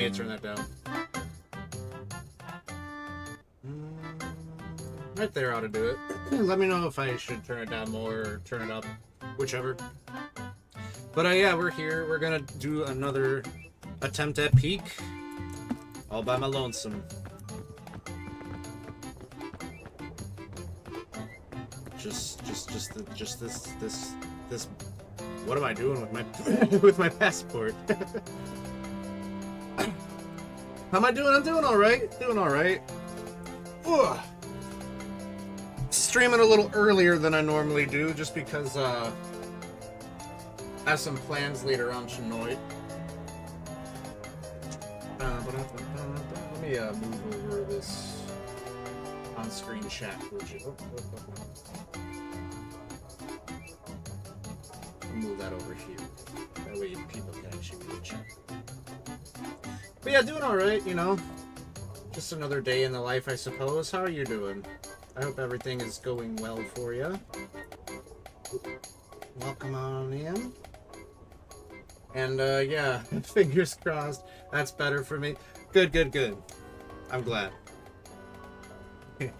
may turn that down. Right there ought to do it. Let me know if I should turn it down more or turn it up, whichever. But yeah, we're here. We're gonna do another attempt at Peak, all by my lonesome. Just this. What am I doing with my with my passport? How am I doing? I'm doing all right. Doing all right. Ugh. Streaming a little earlier than I normally do, just because I have some plans later on tonight. Let me move over this on-screen chat, would you? Move that over here. That way people can actually read the chat. But yeah, doing alright, you know. Just another day in the life, I suppose. How are you doing? I hope everything is going well for you. Welcome on in. And yeah, fingers crossed. That's better for me. Good, good, good. I'm glad. Yeah,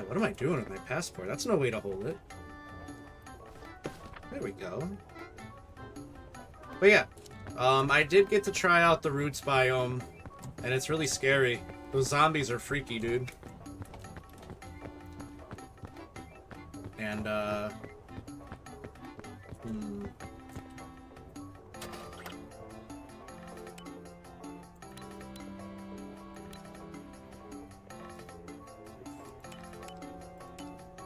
what am I doing with my passport? That's no way to hold it. There we go. But yeah, I did get to try out the Roots biome, and it's really scary. Those zombies are freaky, dude. And,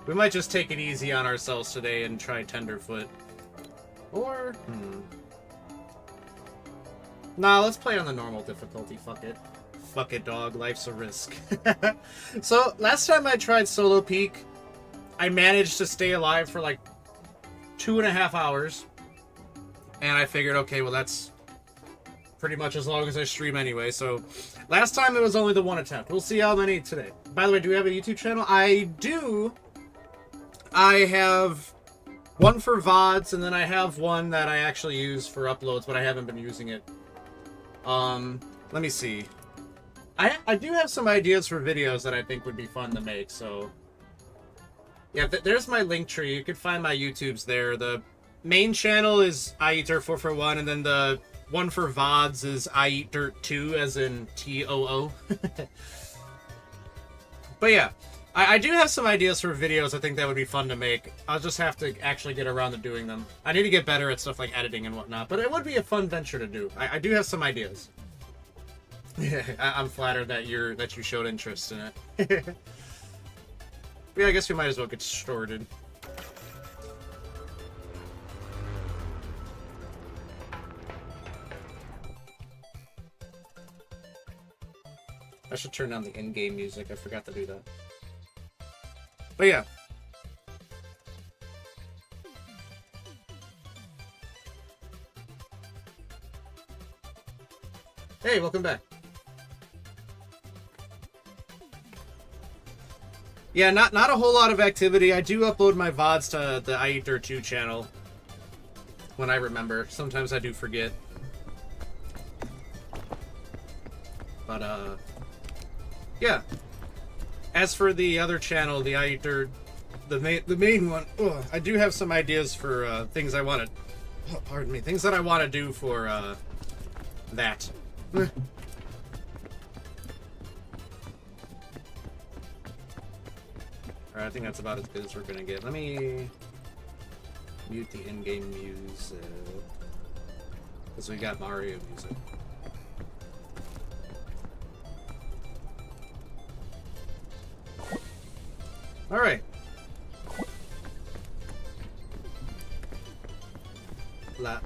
we might just take it easy on ourselves today and try Tenderfoot. Or, Nah, let's play on the normal difficulty, fuck it. Fuck it, dog. Life's a risk. So, last time I tried Solo Peak, I managed to stay alive for like 2.5 hours. And I figured, okay, well that's pretty much as long as I stream anyway. So, last time it was only the one attempt. We'll see how many today. By the way, do we have a YouTube channel? I do. I have one for VODs, and then I have one that I actually use for uploads, but I haven't been using it. Let me see. I do have some ideas for videos that I think would be fun to make, so... Yeah, there's my link tree. You can find my YouTubes there. The main channel is I Eat Dirt 441, and then the one for VODs is I Eat Dirt 2, as in T-O-O. But yeah, I do have some ideas for videos I think that would be fun to make. I'll just have to actually get around to doing them. I need to get better at stuff like editing and whatnot, but it would be a fun venture to do. I do have some ideas. I'm flattered that you showed interest in it. But yeah, I guess we might as well get started. I should turn down the in-game music. I forgot to do that. But yeah. Hey, welcome back. Yeah, not a whole lot of activity. I do upload my VODs to the I Eat Dirt 2 channel when I remember. Sometimes I do forget. But, yeah. As for the other channel, the I Eat Dirt, the main one, I do have some ideas for things I want to, pardon me, things that I want to do for that. Alright, I think that's about as good as we're gonna get. Let me mute the in-game music, because we got Mario music. Alright. La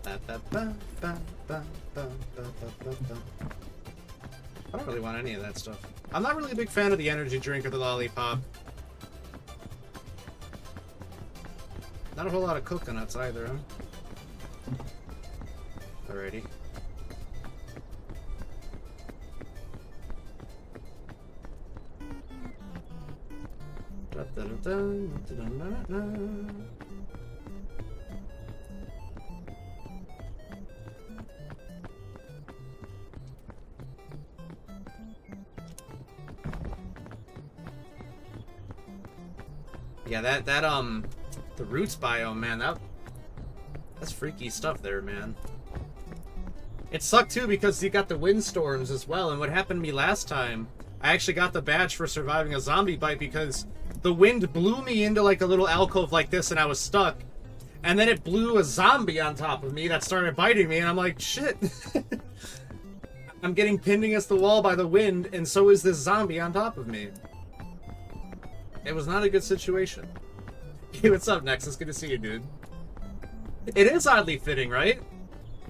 ba ba ba ba ba ba ba ba. I don't really want any of that stuff. I'm not really a big fan of the energy drink or the lollipop. Not a whole lot of coconuts either, huh? Alrighty. Yeah, the roots biome, man, that's freaky stuff there, man. It sucked too because you got the windstorms as well, and what happened to me last time, I actually got the badge for surviving a zombie bite because the wind blew me into like a little alcove like this and I was stuck. And then it blew a zombie on top of me that started biting me, and I'm like, shit. I'm getting pinned against the wall by the wind, and so is this zombie on top of me. It was not a good situation. Hey, what's up, Nexus? Good to see you, dude. It is oddly fitting, right?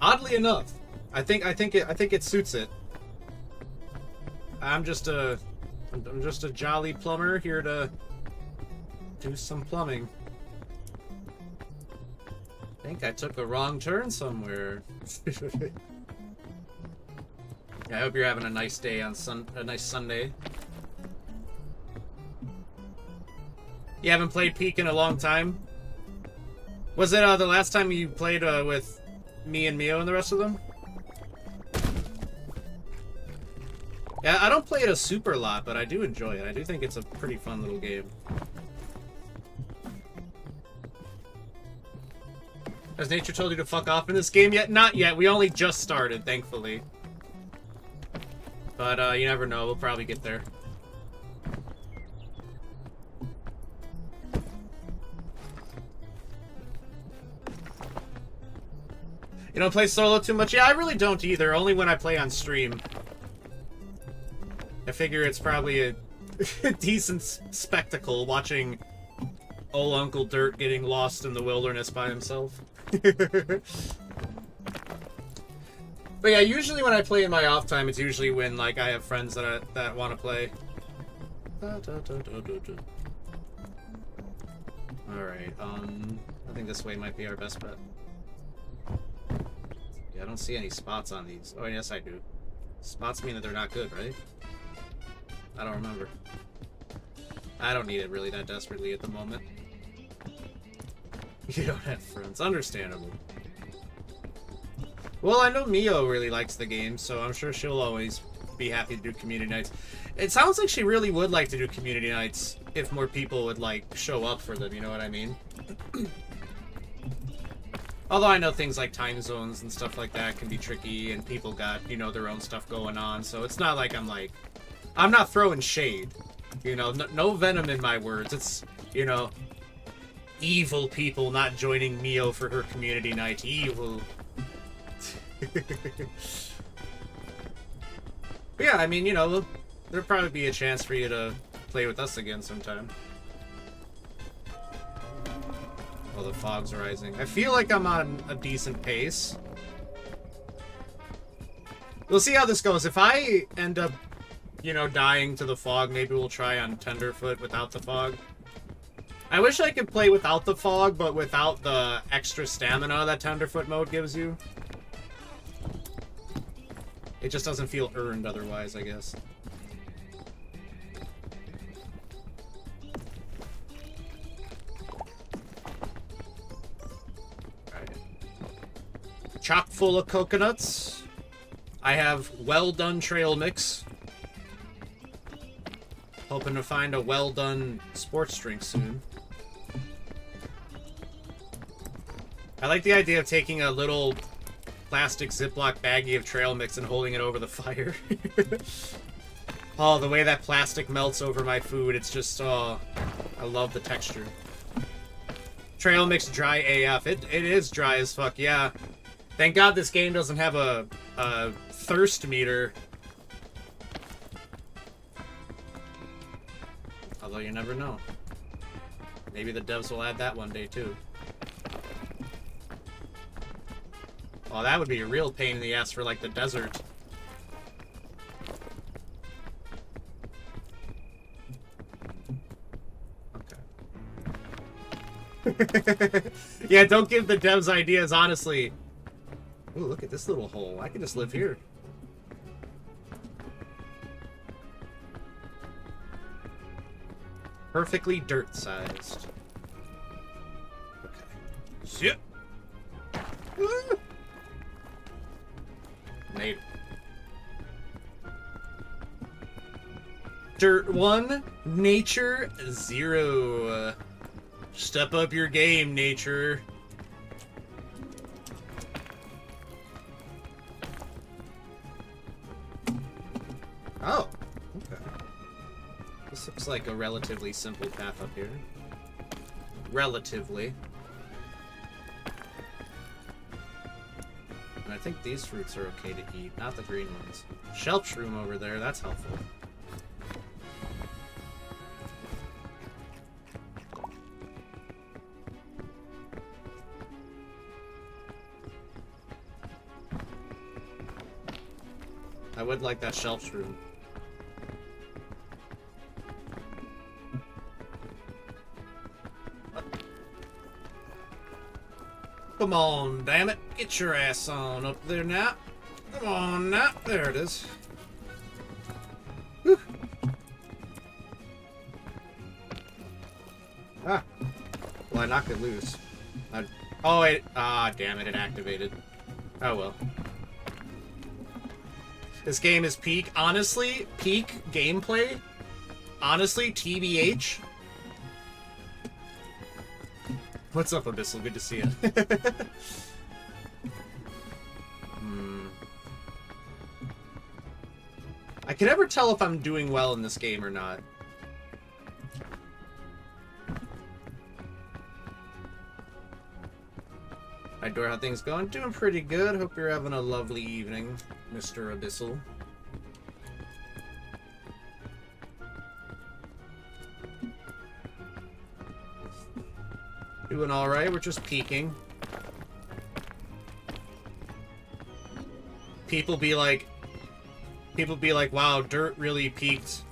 Oddly enough. I think it suits it. I'm just a jolly plumber here to do some plumbing. I think I took a wrong turn somewhere. I hope you're having a nice day on a nice Sunday. You haven't played Peak in a long time? Was it the last time you played with me and Mio and the rest of them? Yeah, I don't play it a super lot, but I do enjoy it. I do think it's a pretty fun little game. Has nature told you to fuck off in this game yet? Not yet. We only just started, thankfully. But you never know. We'll probably get there. You don't play solo too much? Yeah, I really don't either. Only when I play on stream. I figure it's probably a decent spectacle watching old Uncle Dirt getting lost in the wilderness by himself. But yeah, usually when I play in my off time, it's usually when like I have friends that want to play. Alright, I think this way might be our best bet. Yeah, I don't see any spots on these. Oh, yes, I do. Spots mean that they're not good, right? I don't remember. I don't need it really that desperately at the moment. You don't have friends. Understandable. Well, I know Mio really likes the game, so I'm sure she'll always be happy to do community nights. It sounds like she really would like to do community nights if more people would, like, show up for them, you know what I mean? Although I know things like time zones and stuff like that can be tricky, and people got, you know, their own stuff going on, so it's not like I'm not throwing shade. You know, no venom in my words. It's, you know, evil people not joining Mio for her community night. Evil. But yeah, I mean, you know, there'll probably be a chance for you to play with us again sometime. Oh, the fog's rising. I feel like I'm on a decent pace. We'll see how this goes. If I end up, you know, dying to the fog, maybe we'll try on Tenderfoot without the fog. I wish I could play without the fog, but without the extra stamina that Tenderfoot mode gives you. It just doesn't feel earned otherwise, I guess. Alright. Chock full of coconuts. I have well done trail mix. Hoping to find a well done sports drink soon. I like the idea of taking a little plastic Ziploc baggie of trail mix and holding it over the fire. Oh, the way that plastic melts over my food, it's just, oh, I love the texture. Trail mix dry AF. It is dry as fuck, yeah. Thank God this game doesn't have a thirst meter. Although you never know. Maybe the devs will add that one day too. Oh, that would be a real pain in the ass for, like, the desert. Okay. Yeah, don't give the devs ideas, honestly. Ooh, look at this little hole. I could just live here. Perfectly dirt-sized. Okay. Zip! Made. Dirt 1, nature 0. Step up your game, nature. Oh, okay. This looks like a relatively simple path up here. Relatively. And I think these fruits are okay to eat, not the green ones. Shelf shroom over there, that's helpful. I would like that shelf shroom. Come on, damn it. Get your ass on up there now. Come on now. There it is. Whew. Ah. Well, I knocked it loose. Oh, wait. Ah, damn it. It activated. Oh, well. This game is peak. Honestly, peak gameplay. Honestly, TBH. What's up, Abyssal? Good to see you. I can never tell if I'm doing well in this game or not. Hi, Dora. How things going? Doing pretty good. Hope you're having a lovely evening, Mr. Abyssal. Doing alright, we're just peeking. People be like, wow, Dirt really peaked.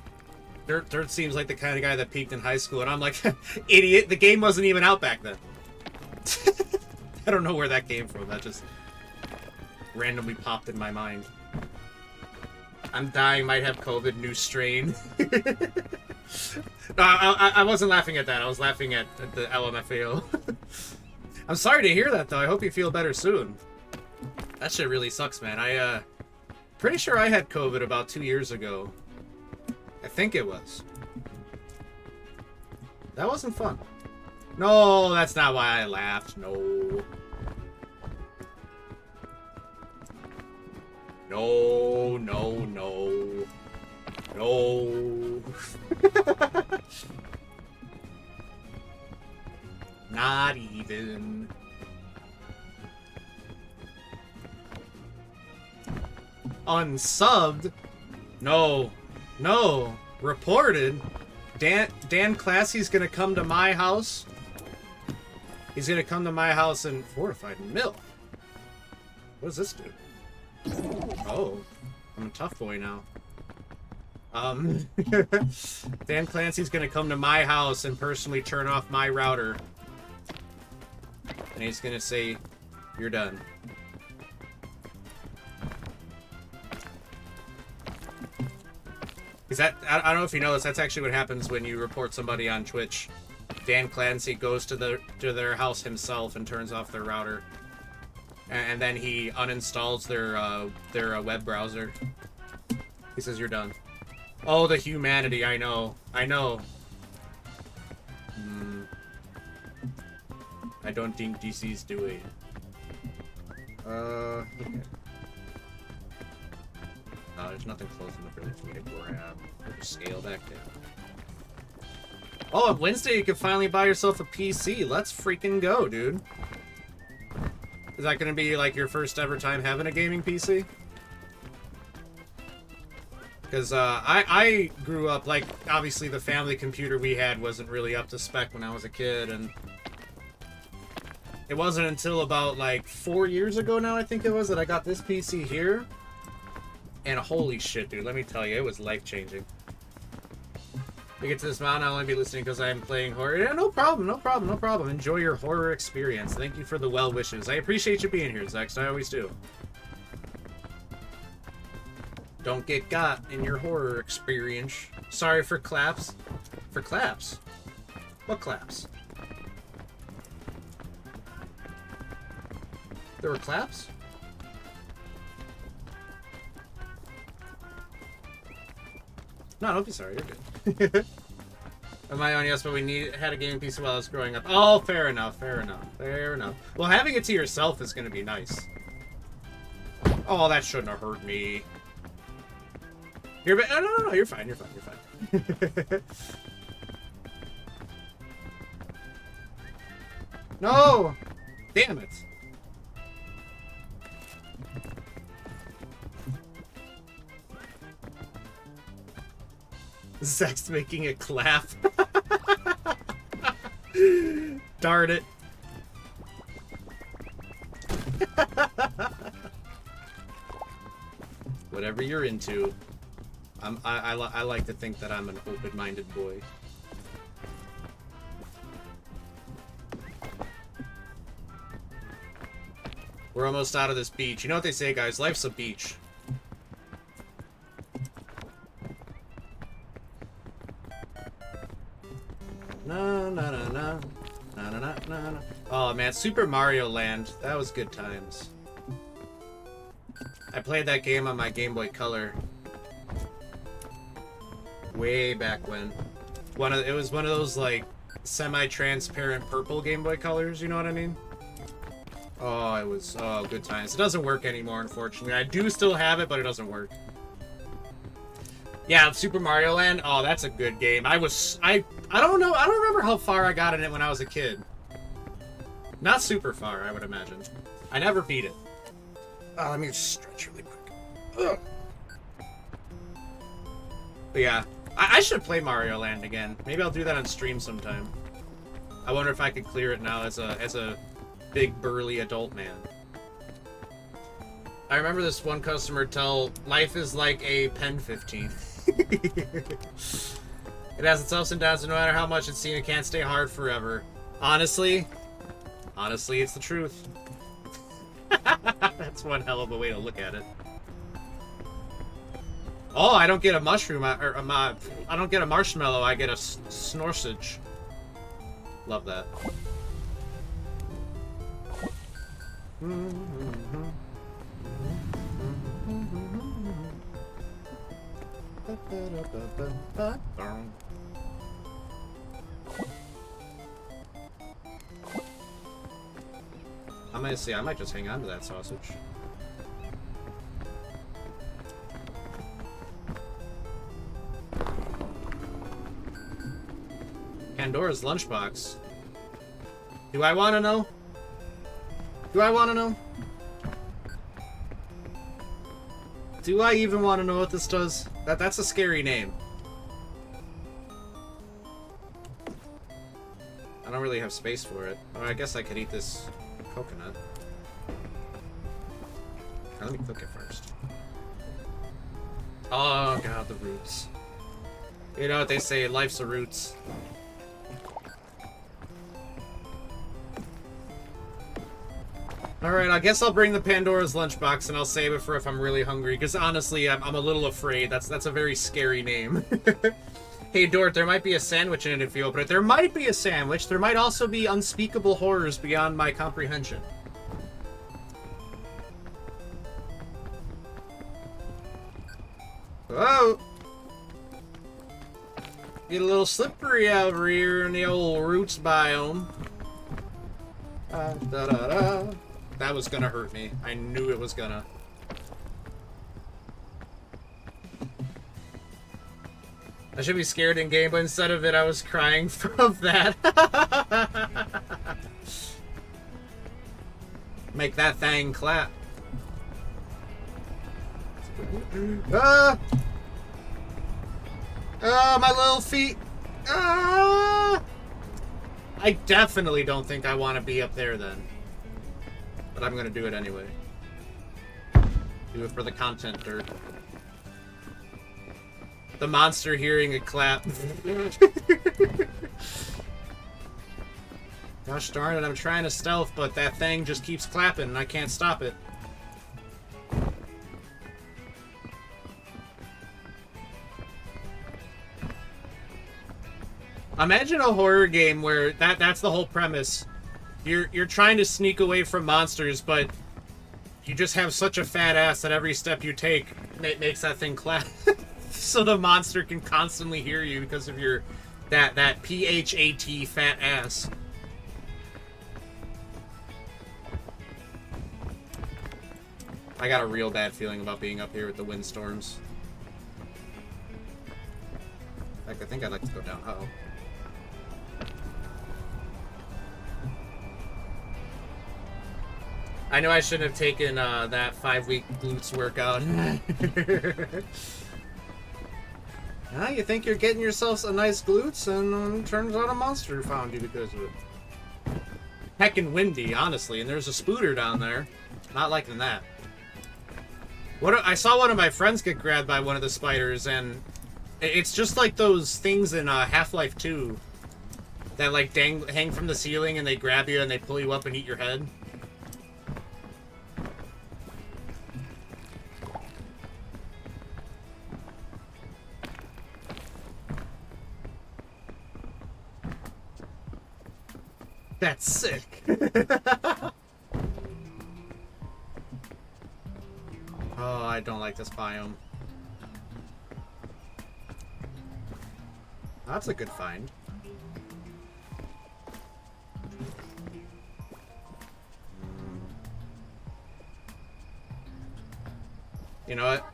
Dirt seems like the kind of guy that peaked in high school, and I'm like, idiot, the game wasn't even out back then. I don't know where that came from, that just randomly popped in my mind. I'm dying, might have COVID, new strain. No, I wasn't laughing at that. I was laughing at the LMFAO. I'm sorry to hear that, though. I hope you feel better soon. That shit really sucks, man. Pretty sure I had COVID about 2 years ago. I think it was. That wasn't fun. No, that's not why I laughed. No. No, no, no. No. Not even. Unsubbed? No. No. Reported? Dan Classy's gonna come to my house. He's gonna come to my house and fortified milk. What does this do? Oh. I'm a tough boy now. Dan Clancy's gonna come to my house and personally turn off my router. And he's gonna say, you're done. Is that, I don't know if you know this, that's actually what happens when you report somebody on Twitch. Dan Clancy goes to their house himself and turns off their router. And then he uninstalls their web browser. He says, you're done. Oh, the humanity, I know. I know. I don't think DC's doing. Okay. No, there's nothing close enough really for me to grab. Just scale back down. Oh, on Wednesday you can finally buy yourself a PC. Let's freaking go, dude. Is that gonna be like your first ever time having a gaming PC? Because I grew up, like, obviously the family computer we had wasn't really up to spec when I was a kid, and it wasn't until about, like, 4 years ago now, I think it was, that I got this PC here. And holy shit, dude, let me tell you, it was life-changing. We get to this mountain, I'll only be listening because I'm playing horror. Yeah, no problem, no problem, no problem. Enjoy your horror experience. Thank you for the well wishes. I appreciate you being here, Zex. I always do. Don't get got in your horror experience. Sorry for claps. For claps? What claps? There were claps? No, don't be sorry. You're good. Am I on? Yes, but had a gaming PC while I was growing up. Oh, fair enough, fair enough, fair enough. Well, having it to yourself is going to be nice. Oh, that shouldn't have hurt me. You're no, you're fine, you're fine, you're fine. No! Damn it. Zach's making a clap. Darn it. Whatever you're into. I like to think that I'm an open-minded boy. We're almost out of this beach. You know what they say, guys? Life's a beach. No, no, no, no. No, no, no, no, no. Oh, man. Super Mario Land. That was good times. I played that game on my Game Boy Color. Way back when. It was one of those, like, semi-transparent purple Game Boy Colors, you know what I mean? Oh, it was... Oh, good times. It doesn't work anymore, unfortunately. I do still have it, but it doesn't work. Yeah, Super Mario Land. Oh, that's a good game. I don't know. I don't remember how far I got in it when I was a kid. Not super far, I would imagine. I never beat it. Let me just stretch really quick. Ugh. But yeah, I should play Mario Land again. Maybe I'll do that on stream sometime. I wonder if I could clear it now as a big burly adult man. I remember this one customer tell life is like a Pen 15. It has its ups and downs, and no matter how much it's seen, it can't stay hard forever. Honestly, it's the truth. That's one hell of a way to look at it. Oh, I don't get a mushroom, I don't get a marshmallow, I get a snorsage. Love that. I'm gonna see, I might just hang on to that sausage. Pandora's lunchbox. Do I want to know? Do I want to know? Do I even want to know what this does? That's a scary name. I don't really have space for it. Or I guess I could eat this coconut. Let me cook it first. Oh god, the roots. You know what they say, life's the roots. Alright, I guess I'll bring the Pandora's lunchbox and I'll save it for if I'm really hungry, because honestly, I'm a little afraid. That's a very scary name. Hey, Dort, there might be a sandwich in it if you open it. There might be a sandwich. There might also be unspeakable horrors beyond my comprehension. Oh! Get a little slippery over here in the old roots biome. Da-da-da. That was gonna hurt me. I knew it was gonna. I should be scared in game, but instead of it, I was crying from that. Make that thing clap. Ah! Oh, my little feet. Ah! I definitely don't think I want to be up there then. But I'm going to do it anyway. Do it for the content, Dirt. The monster hearing a clap. Gosh darn it, I'm trying to stealth, but that thing just keeps clapping and I can't stop it. Imagine a horror game where that's the whole premise. You're trying to sneak away from monsters, but you just have such a fat ass that every step you take makes that thing clap. So the monster can constantly hear you because of your That PHAT fat ass. I got a real bad feeling about being up here with the windstorms. In fact, I think I'd like to go down. Uh-oh. I know I shouldn't have taken that 5-week glutes workout. You think you're getting yourself a nice glutes, and turns out a monster found you because of it. Heckin' windy, honestly, and there's a spooter down there. Not liking that. I saw one of my friends get grabbed by one of the spiders, and it's just like those things in Half-Life 2 that like hang from the ceiling, and they grab you and they pull you up and eat your head. That's sick. Oh, I don't like this biome. That's a good find. You know what?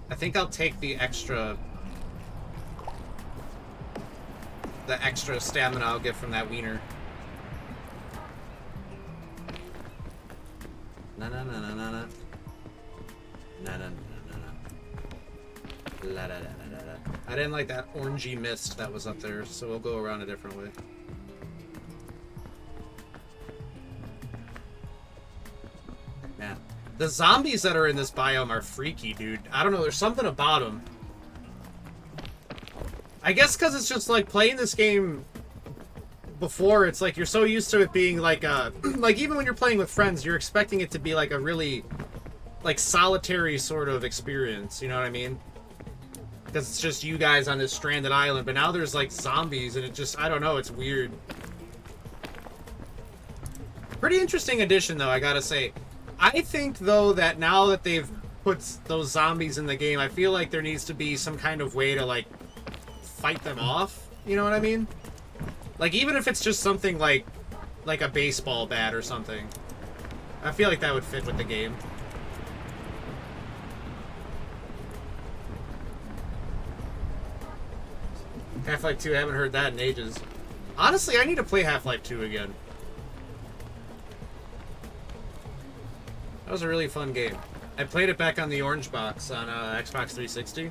I think I'll take the extra stamina I'll get from that wiener. Na na na na na na. Na na na na na. La da da da da. I didn't like that orangey mist that was up there, so we'll go around a different way. Man, the zombies that are in this biome are freaky, dude. I don't know, there's something about them. I guess because it's just like playing this game before, it's like you're so used to it being like like even when you're playing with friends, you're expecting it to be like a really like solitary sort of experience, you know what I mean? Because it's just you guys on this stranded island, but now there's like zombies and it just, I don't know, it's weird. Pretty interesting addition though, I gotta say. I think though that now that they've put those zombies in the game, I feel like there needs to be some kind of way to like fight them off, you know what I mean? Like even if it's just something like a baseball bat or something. I feel like that would fit with the game. Half-Life 2, I haven't heard that in ages. Honestly, I need to play Half-Life 2 again. That was a really fun game. I played it back on the Orange Box on Xbox 360.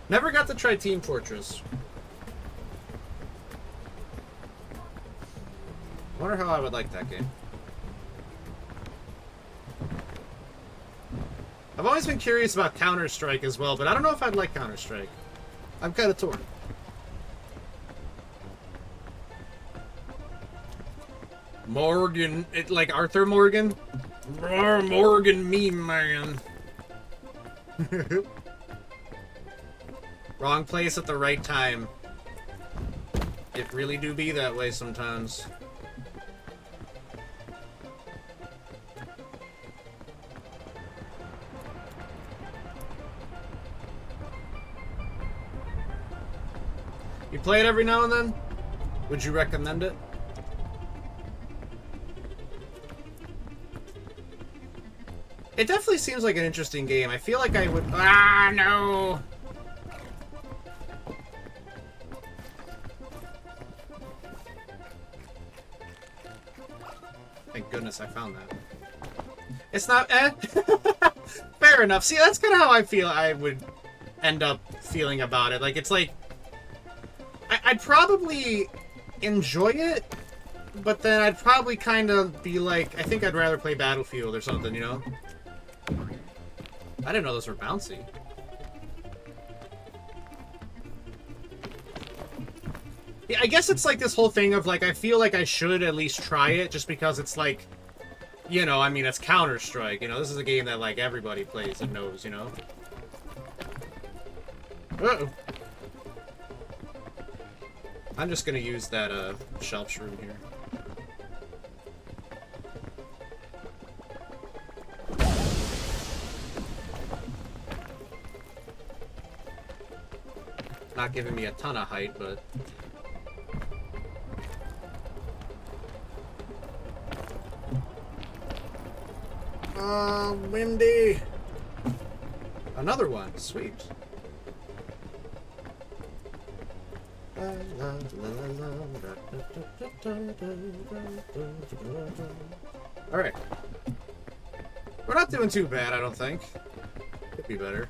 Never got to try Team Fortress. I wonder how I would like that game. I've always been curious about Counter-Strike as well, but I don't know if I'd like Counter-Strike. I'm kind of torn. Morgan, like Arthur Morgan? Morgan meme man. Wrong place at the right time. It really do be that way sometimes. You play it every now and then? Would you recommend it? It definitely seems like an interesting game. I feel like I would... Ah, no! Thank goodness I found that. It's not... Fair enough. See, that's kind of how I feel I would end up feeling about it. Like, it's like... I'd probably enjoy it, but then I'd probably kind of be like, I think I'd rather play Battlefield or something, you know? I didn't know those were bouncy. Yeah, I guess it's like this whole thing of like, I feel like I should at least try it just because it's like, you know, I mean, it's Counter-Strike, you know? This is a game that like everybody plays and knows, you know? Uh-oh. I'm just gonna use that shelf shroom here. Not giving me a ton of height, but... Windy! Another one, sweet. Alright. We're not doing too bad, I don't think. Could be better.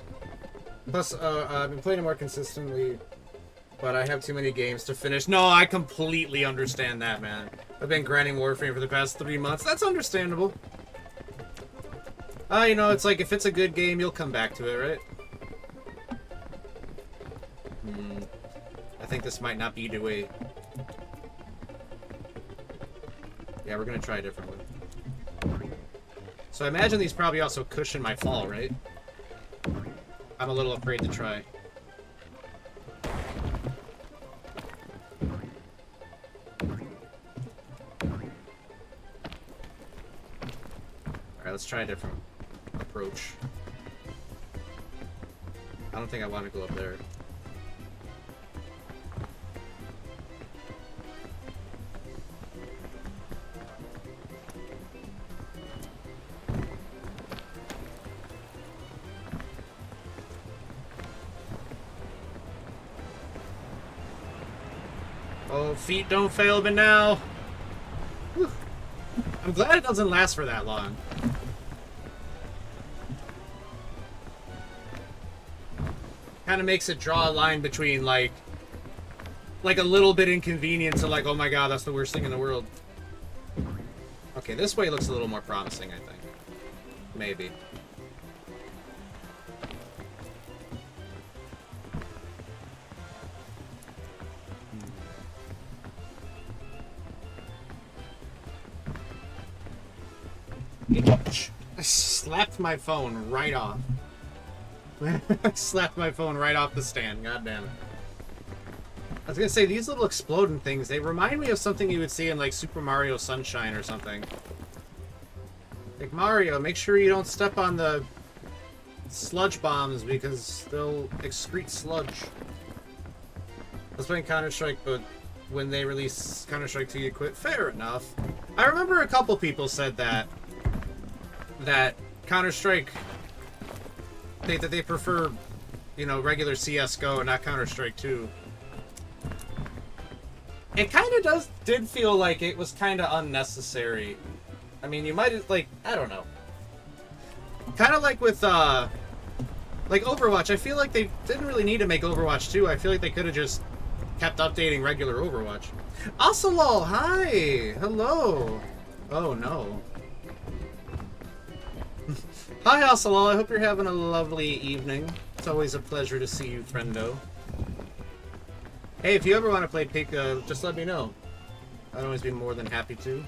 Plus, I've been playing it more consistently, but I have too many games to finish. No, I completely understand that, man. I've been grinding Warframe for the past 3 months. That's understandable. You know, it's like, if it's a good game, you'll come back to it, right? I think this might not be the way. Yeah, we're gonna try a different one. So I imagine these probably also cushion my fall, right? I'm a little afraid to try. Alright, let's try a different approach. I don't think I want to go up there. Oh, feet don't fail me now. Whew. I'm glad it doesn't last for that long. Kind of makes it draw a line between like a little bit inconvenient to like, oh my god, that's the worst thing in the world. Okay, this way looks a little more promising, I think. Maybe. I slapped my phone right off. I slapped my phone right off the stand. God damn it. I was gonna say, these little exploding things, they remind me of something you would see in like Super Mario Sunshine or something. Like, Mario, make sure you don't step on the sludge bombs because they'll excrete sludge. I was playing Counter-Strike, but when they released Counter-Strike 2, you quit. Fair enough. I remember a couple people said that Counter-Strike, that they prefer, you know, regular CSGO and not Counter-Strike 2. It kind of did feel like it was kind of unnecessary. I mean, you might, like, I don't know. Kind of like with, like Overwatch, I feel like they didn't really need to make Overwatch 2. I feel like they could have just kept updating regular Overwatch. Ocelot, hi! Hello! Oh, no. Hi, Ocelot. I hope you're having a lovely evening. It's always a pleasure to see you, friendo. Hey, if you ever want to play Pick, just let me know. I'd always be more than happy to.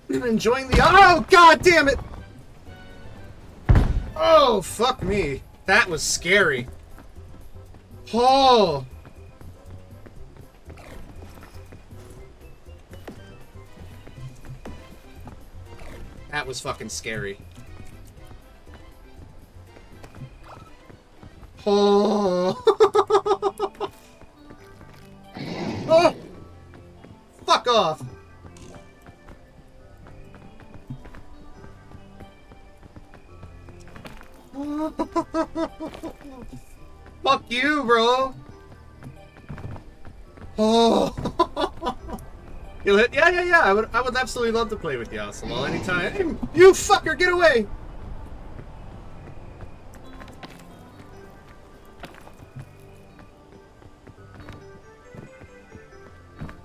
Enjoying the... Oh, god damn it! Oh, fuck me. That was scary. Oh! That was fucking scary. Oh! Oh! Fuck off! Fuck you, bro! Oh! You'll hit? Yeah. I would absolutely love to play with you, Ocelot, anytime. You fucker, get away!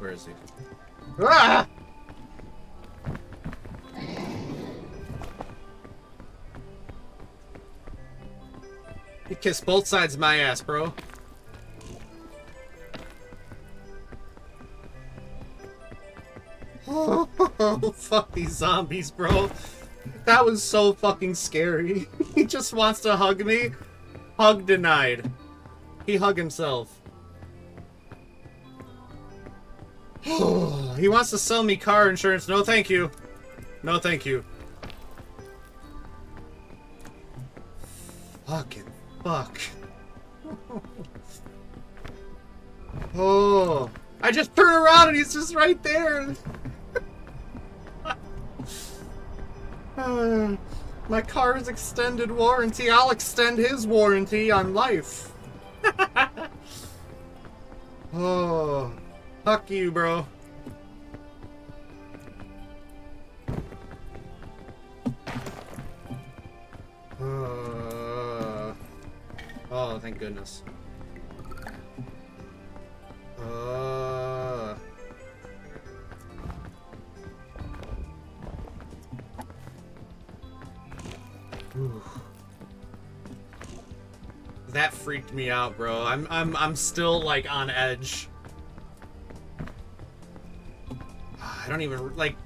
Where is he? Ah! You kissed both sides of my ass, bro. Oh, fuck these zombies, bro. That was so fucking scary. He just wants to hug me. Hug denied. He hugged himself. He wants to sell me car insurance. No, thank you. No, thank you. Fucking fuck. Oh, I just turn around and he's just right there. My car's extended warranty. I'll extend his warranty on life. Oh, fuck you, bro. Oh, thank goodness. That freaked me out, bro. I'm still like on edge. I don't even like.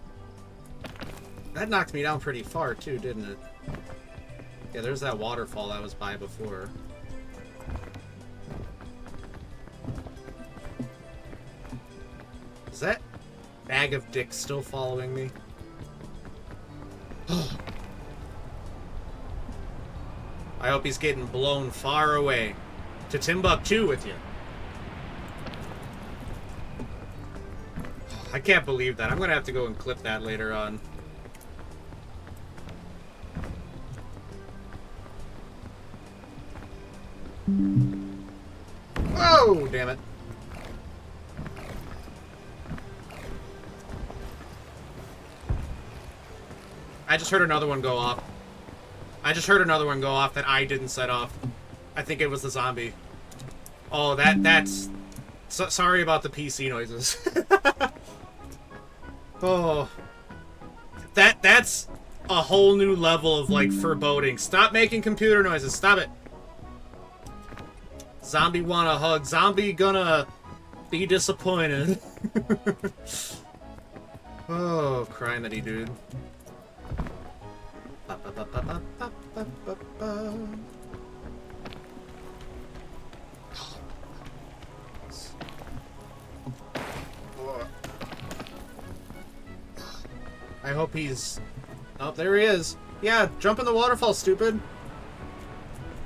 That knocked me down pretty far too, didn't it? Yeah, there's that waterfall I was by before. Is that bag of dicks still following me? I hope he's getting blown far away. To Timbuktu with you. I can't believe that. I'm gonna have to go and clip that later on. Oh, damn it. I just heard another one go off. I just heard another one go off that I didn't set off. I think it was the zombie. Oh, that's... sorry about the PC noises. Oh. That's a whole new level of, like, foreboding. Stop making computer noises. Stop it. Zombie want a hug. Zombie gonna be disappointed. Oh, criminy, dude. I hope he's... Oh, there he is. Yeah, jump in the waterfall, stupid.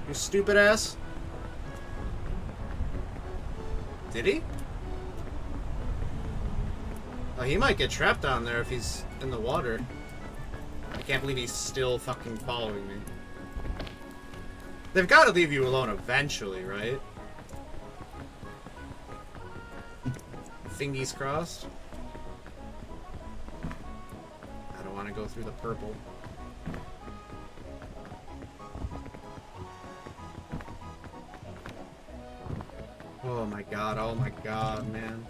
You stupid ass. Did he? Oh, he might get trapped down there if he's in the water. I can't believe he's still fucking following me. They've got to leave you alone eventually, right? Fingers crossed. I don't want to go through the purple. Oh my god, man.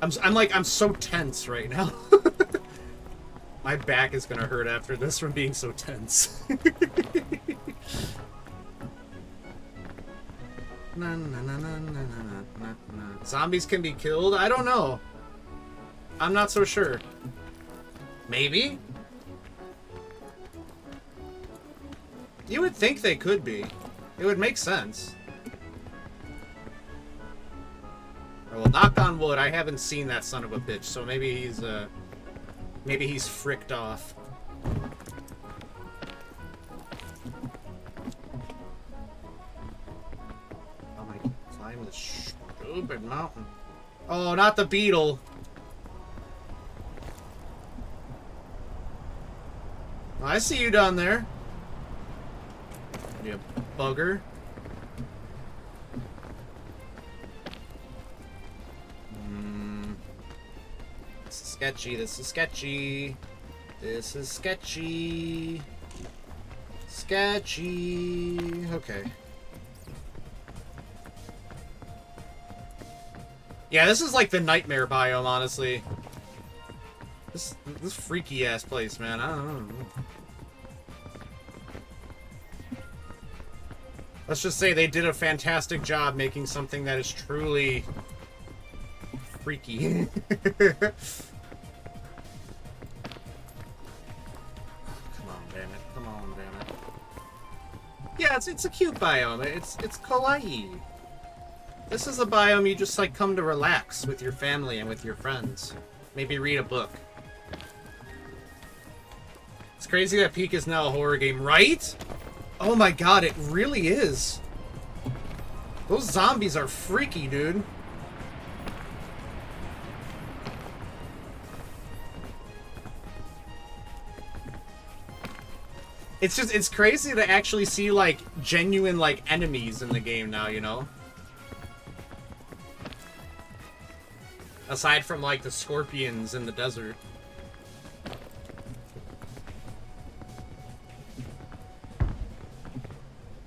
I'm so tense right now. My back is gonna hurt after this from being so tense. Zombies can be killed? I don't know. I'm not so sure. Maybe? You would think they could be. It would make sense. Well, knock on wood, I haven't seen that son of a bitch, so maybe he's fricked off. Oh my, climb this stupid mountain. Oh, not the beetle. I see you down there. You bugger. This is sketchy, this is sketchy. This is sketchy. Sketchy. Okay. Yeah, this is like the nightmare biome, honestly. This freaky ass place, man. I don't know. Let's just say they did a fantastic job making something that is truly freaky. Come on, damn it. Come on, damn it. Yeah, it's a cute biome. It's kawaii. This is a biome you just like come to relax with your family and with your friends. Maybe read a book. It's crazy that Peak is now a horror game, right? Oh my god, it really is. Those zombies are freaky, dude. It's crazy to actually see, like, genuine, like, enemies in the game now, you know? Aside from, like, the scorpions in the desert.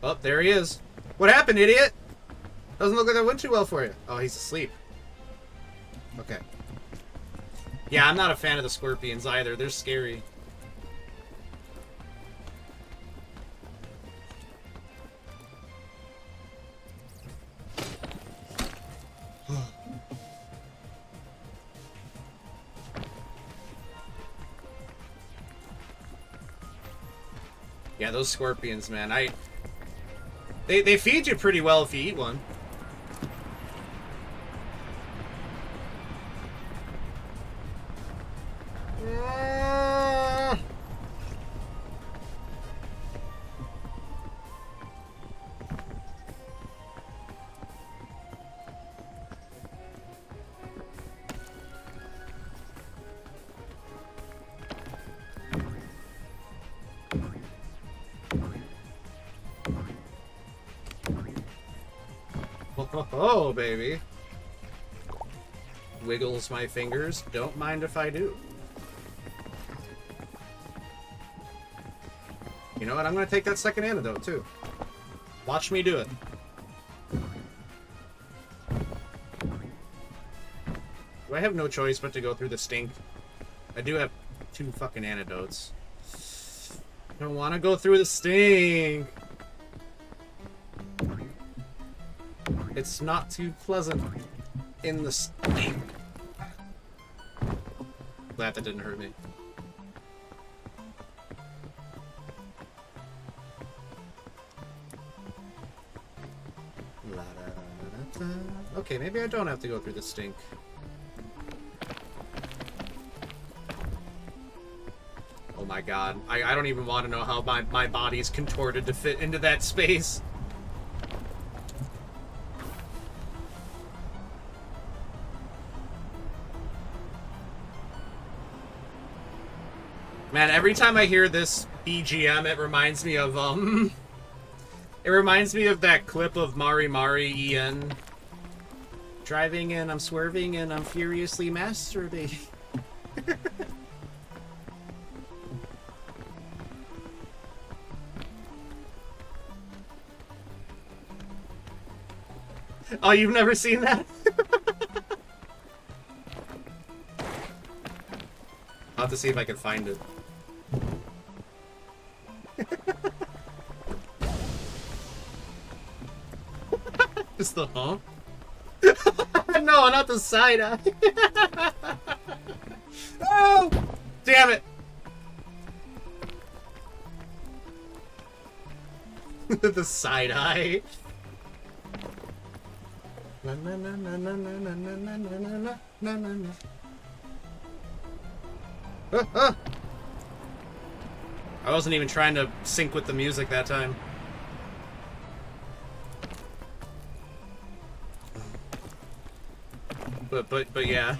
Oh, there he is. What happened, idiot? Doesn't look like that went too well for you. Oh, he's asleep. Okay. Yeah, I'm not a fan of the scorpions either. They're scary. Yeah, those scorpions, man. They feed you pretty well if you eat one. Oh, baby. Wiggles my fingers. Don't mind if I do. You know what? I'm going to take that second antidote, too. Watch me do it. Do I have no choice but to go through the stink? I do have 2 fucking antidotes. I don't want to go through the stink. It's not too pleasant in the stink. Glad that didn't hurt me. Okay, maybe I don't have to go through the stink. Oh my god. I don't even want to know how my body's contorted to fit into that space. Man, every time I hear this BGM, it reminds me of, it reminds me of that clip of Mari Mari En. Driving and I'm swerving and I'm furiously masturbating. Oh, you've never seen that? I'll have to see if I can find it. Just the huh? No, not the side eye. Oh! Damn it! The side eye. Na na na na na na na na na na na na na. I wasn't even trying to sync with the music that time. But yeah.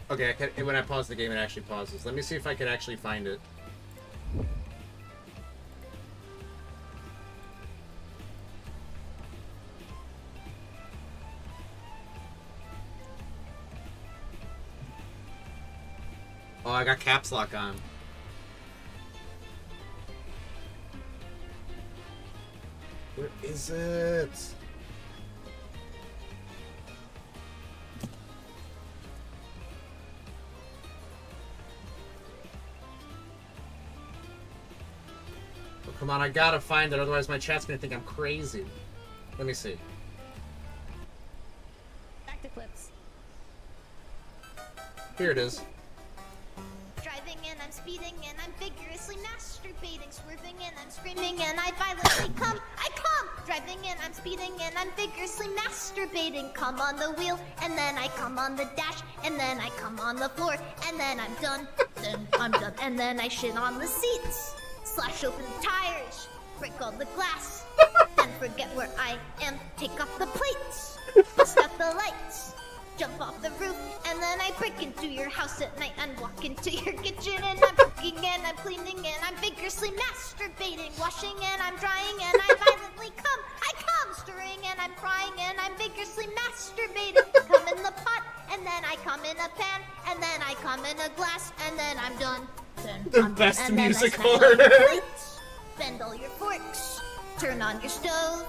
Okay, when I pause the game, it actually pauses. Let me see if I can actually find it. Oh, I got caps lock on. Where is it? Oh, come on, I gotta find it, otherwise my chat's gonna think I'm crazy. Let me see. Back to clips. Here it is. Driving and I'm speeding and I'm vigorously masturbating, swerving and I'm screaming and I violently come. I come! Driving in, I'm speeding in, I'm vigorously masturbating. Come on the wheel, and then I come on the dash, and then I come on the floor, and then I'm done. Then I'm done, and then I shit on the seats. Slash open the tires, break all the glass. Then forget where I am, take off the plates, bust out the lights, jump off the roof, and then I break into your house at night and walk into your kitchen, and I'm cooking and I'm cleaning and I'm vigorously masturbating, washing and I'm drying and I violently come. I come stirring and I'm crying and I'm vigorously masturbating. Come in the pot and then I come in a pan and then I come in a glass and then I'm done. Then The I'm best done. And then music I smash all your horror. plates, bend all your forks, turn on your stove,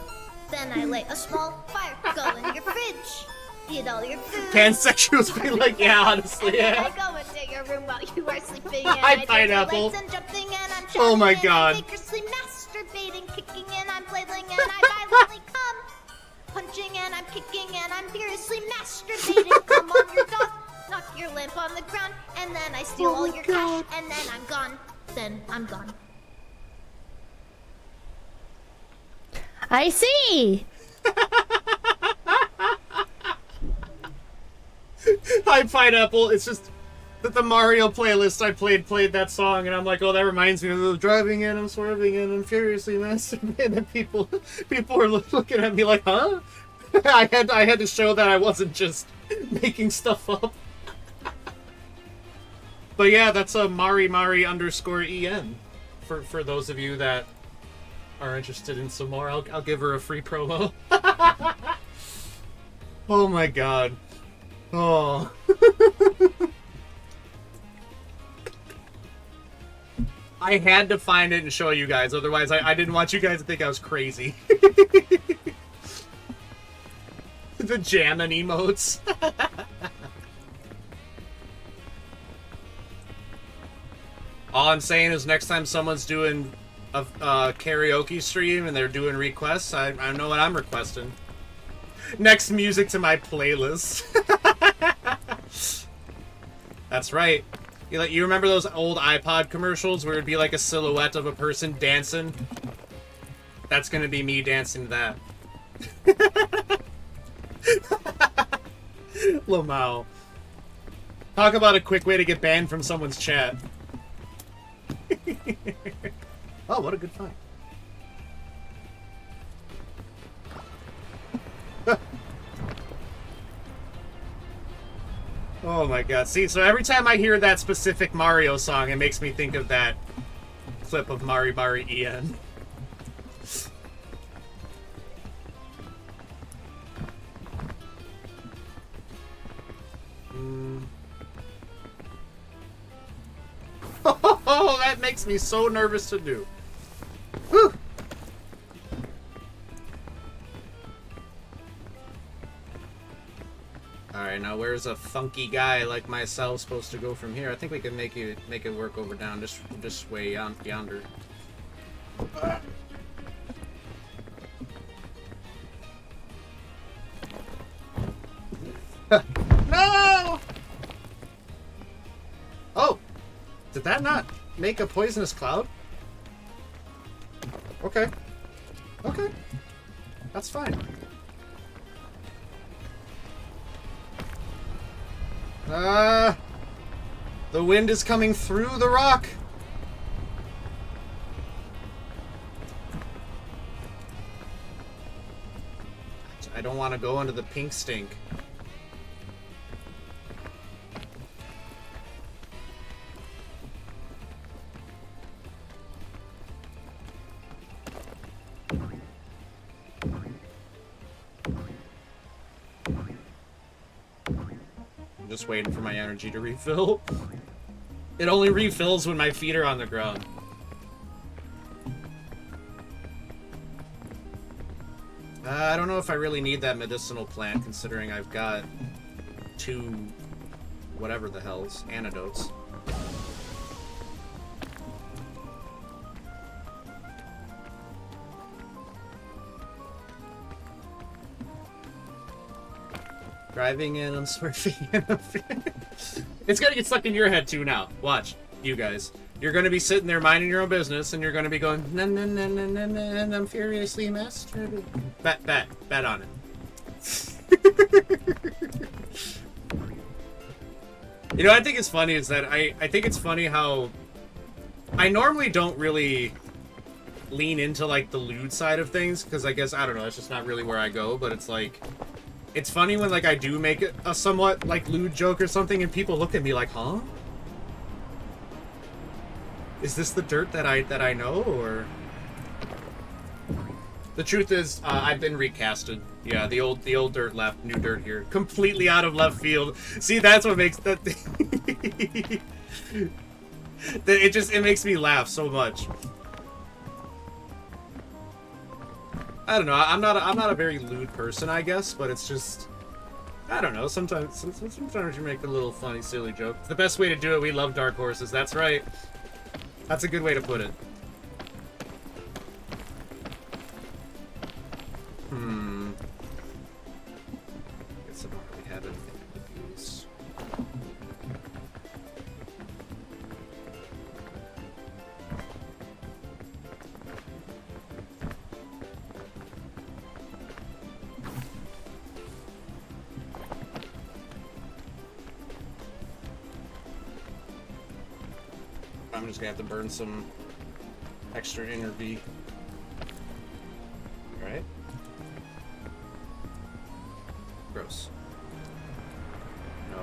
then I light a small fire, go in your fridge, eat all your food. Pansexuals be like, yeah, honestly, And then yeah. I go into your room while you are sleeping, and Hi, I turn the Pineapple. lights and jumping, and I'm Oh my shouting, God. and I'm vigorously masturbating, kicking, and I'm flailing, and I violently come, punching, and I'm kicking, and I'm furiously masturbating. Come on your dog, knock your lamp on the ground, and then I steal all your cash, and then I'm gone. Then I'm gone. I see. Hi, Pineapple. It's just that the Mario playlist I played that song, and I'm like, oh, that reminds me of the driving in, I'm swerving in, I'm furiously masturbating, and people are looking at me like, huh? I had to show that I wasn't just making stuff up. But yeah, that's a Mari_en for those of you that are interested in some more. I'll give her a free promo. Oh my god. Oh. I had to find it and show you guys, otherwise I didn't want you guys to think I was crazy. The jamming emotes. All I'm saying is next time someone's doing a karaoke stream and they're doing requests, I know what I'm requesting. Next music to my playlist. That's right. You remember those old iPod commercials where it'd be like a silhouette of a person dancing? That's gonna be me dancing to that. Lamau. Talk about a quick way to get banned from someone's chat. Oh, what a good find. Oh my god. See, so every time I hear that specific Mario song, it makes me think of that clip of Mari_en. Oh, that makes me so nervous to do. Whew. Alright, now where's a funky guy like myself supposed to go from here? I think we can make it work over down this way yonder. No! Oh! Did that not make a poisonous cloud? Okay. Okay. That's fine. The wind is coming through the rock. I don't want to go into the pink stink. I'm just waiting for my energy to refill. It only refills when my feet are on the ground. I don't know if I really need that medicinal plant, considering I've got 2 whatever the hell's antidotes. Driving in, I'm swerving in. It's gonna get stuck in your head too now. Watch, you guys. You're gonna be sitting there minding your own business, and you're gonna be going, na na na na na na, and I'm furiously masturbating. Bet on it. You know, I think it's funny is that I think it's funny how I normally don't really lean into like the lewd side of things because I guess I don't know, it's just not really where I go. But it's like, it's funny when like I do make a somewhat like lewd joke or something, and people look at me like, huh? Is this the dirt that I know, or? The truth is, I've been recasted. Yeah, the old dirt left, new dirt here, completely out of left field. See, that's what makes that. It makes me laugh so much. I don't know. I'm not a very lewd person, I guess, but it's just, I don't know. Sometimes you make a little funny, silly joke. It's the best way to do it. We love dark horses. That's right. That's a good way to put it. Guess I don't really have anything I could use. I'm just gonna have to burn some extra inner V. Alright. Gross. No.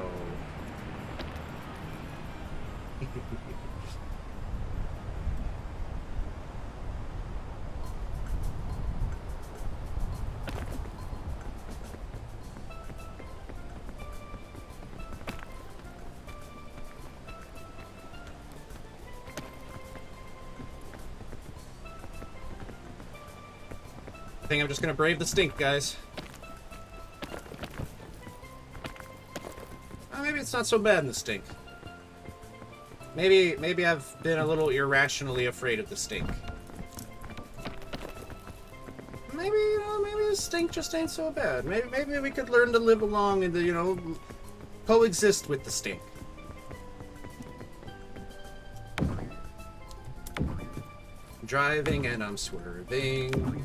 I think I'm just gonna brave the stink, guys. Maybe it's not so bad in the stink. Maybe I've been a little irrationally afraid of the stink. Maybe, you know, maybe the stink just ain't so bad. Maybe we could learn to live along and, you know, coexist with the stink. I'm driving and I'm swerving.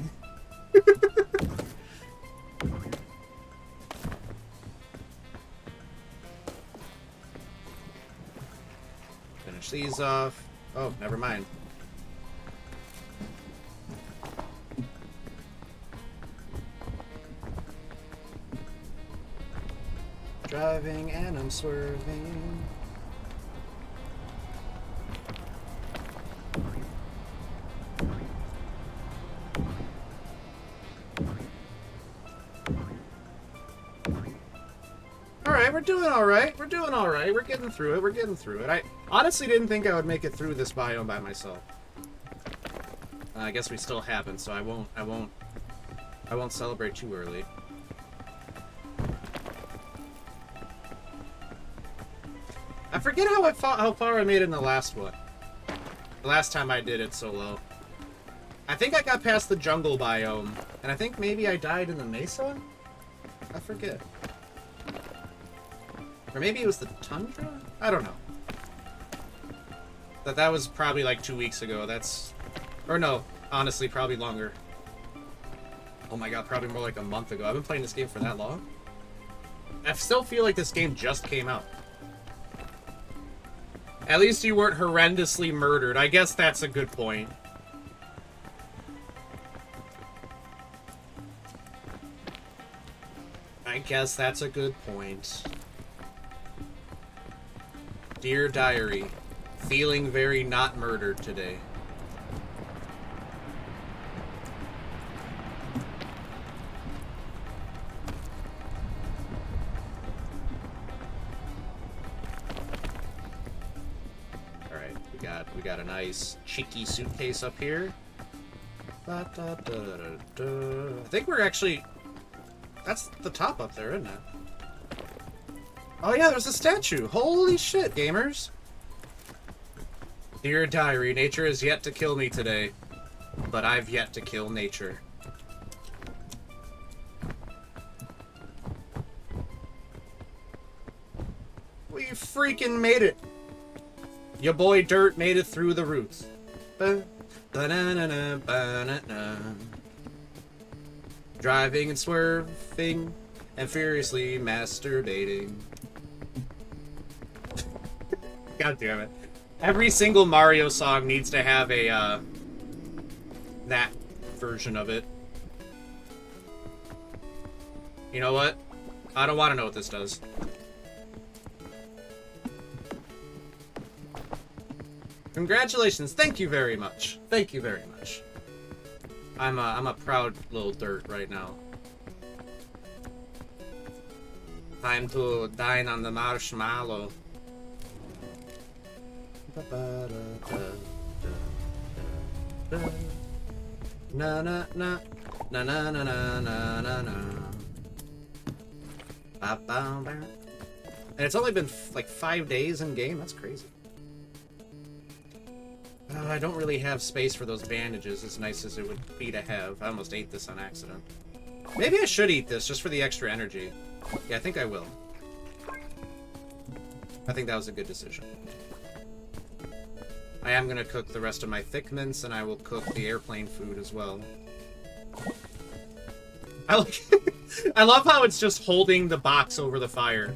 Finish these off. Oh, never mind. Driving and I'm swerving. Alright, we're doing alright. We're doing alright. We're getting through it. We're getting through it. I honestly didn't think I would make it through this biome by myself. I guess we still haven't, so I won't celebrate too early. I forget how far I made in the last one. The last time I did it solo. I think I got past the jungle biome, and I think maybe I died in the mesa? I forget. Or maybe it was the tundra? I don't know. That was probably like 2 weeks ago. That's... Or no, honestly, probably longer. Oh my god, probably more like a month ago. I've been playing this game for that long. I still feel like this game just came out. At least you weren't horrendously murdered. I guess that's a good point. I guess that's a good point. Dear Diary, feeling very not murdered today. Alright, we got a nice cheeky suitcase up here. I think we're actually... That's the top up there, isn't it? Oh yeah, there's a statue. Holy shit, gamers. Dear Diary, nature has yet to kill me today, but I've yet to kill nature. We freaking made it. Your boy Dirt made it through the roots. Ba-da-na-na, ba-na-na. Driving and swerving and furiously masturbating. God damn it. Every single Mario song needs to have a, that version of it. You know what? I don't want to know what this does. Congratulations. Thank you very much. Thank you very much. I'm a proud little Dirt right now. Time to dine on the marshmallow. Na na na na na na na na na na. And it's only been like 5 days in game. That's crazy. I don't really have space for those bandages, as nice as it would be to have. I almost ate this on accident. Maybe I should eat this just for the extra energy. Yeah, I think I will. I think that was a good decision. I am going to cook the rest of my thick mints, and I will cook the airplane food as well. I love how it's just holding the box over the fire.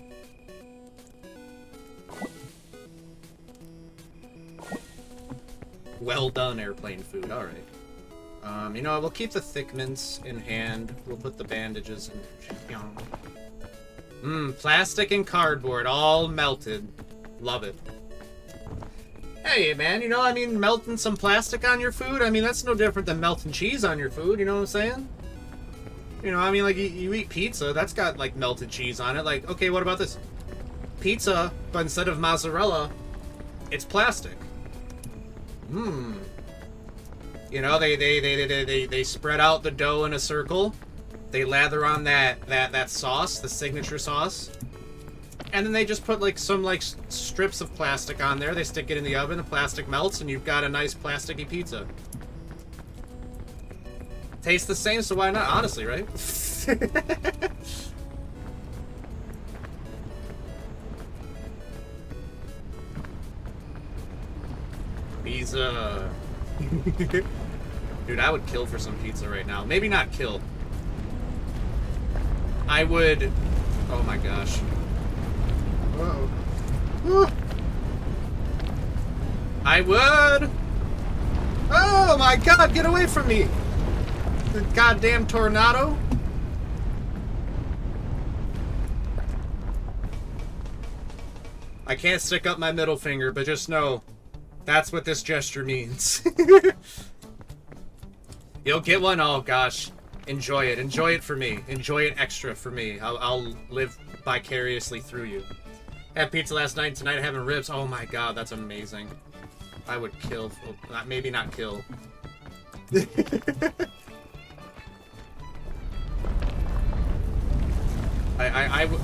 Well done, airplane food. All right. You know, we'll keep the thick mints in hand. We'll put the bandages in. Plastic and cardboard, all melted. Love it. Hey, man, you know, I mean, melting some plastic on your food, I mean, that's no different than melting cheese on your food, you know what I'm saying? You know, I mean, like, you eat pizza, that's got, like, melted cheese on it. Like, okay, what about this? Pizza, but instead of mozzarella, it's plastic. You know, they spread out the dough in a circle. They lather on that sauce, the signature sauce. And then they just put like some strips of plastic on there. They stick it in the oven, the plastic melts, and you've got a nice plasticky pizza. Tastes the same, so why not? Honestly, right? Pizza. Dude, I would kill for some pizza right now. Maybe not kill. I would... Oh my gosh. Uh-oh. I would... Oh my god, get away from me! The goddamn tornado. I can't stick up my middle finger, but just know that's what this gesture means. You'll get one? Oh gosh. Enjoy it. Enjoy it for me. Enjoy it extra for me. I'll live vicariously through you. Had pizza last night. Tonight I'm having ribs. Oh my god, that's amazing. I would kill. Maybe not kill.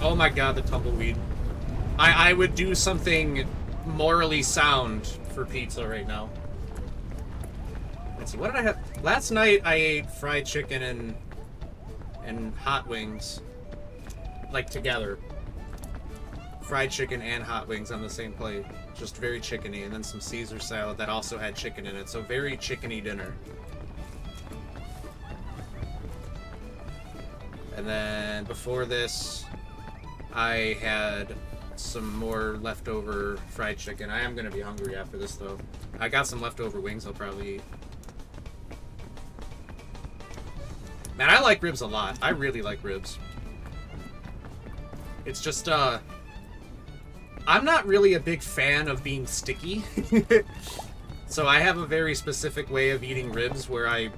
Oh my god, the tumbleweed. I would do something morally sound for pizza right now. Let's see, what did I have? Last night I ate fried chicken and hot wings, like together. Fried chicken and hot wings on the same plate. Just very chickeny, and then some Caesar salad that also had chicken in it, so very chickeny dinner. And then before this, I had some more leftover fried chicken. I am going to be hungry after this, though. I got some leftover wings I'll probably eat. Man, I like ribs a lot. I really like ribs. It's just, I'm not really a big fan of being sticky. So I have a very specific way of eating ribs where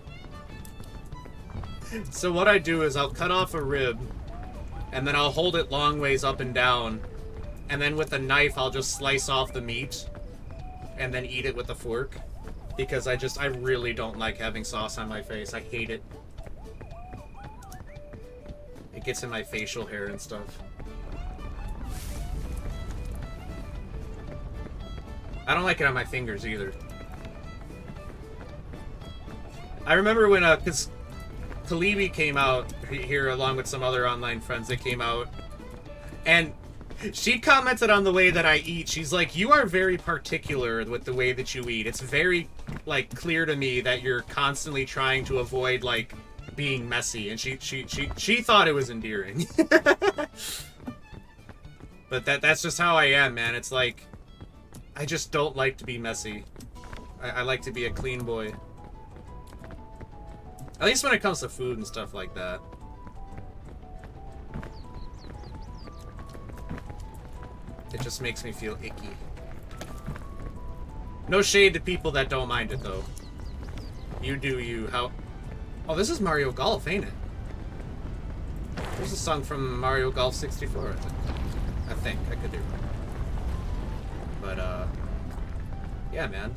So what I do is I'll cut off a rib, and then I'll hold it long ways up and down, and then with a knife I'll just slice off the meat, and then eat it with a fork. Because I really don't like having sauce on my face. I hate it. It gets in my facial hair and stuff. I don't like it on my fingers either. I remember when, because Kalibi came out here along with some other online friends that came out, and She commented on the way that I eat. She's like, you are very particular with the way that you eat. It's very, like, clear to me that you're constantly trying to avoid, like, being messy. And she thought it was endearing. But that's just how I am, man. It's like, I just don't like to be messy. I like to be a clean boy. At least when it comes to food and stuff like that. It just makes me feel icky. No shade to people that don't mind it, though. You do you. How... Oh, this is Mario Golf, ain't it? There's a song from Mario Golf 64, I think. I could do wrong. But, yeah, man.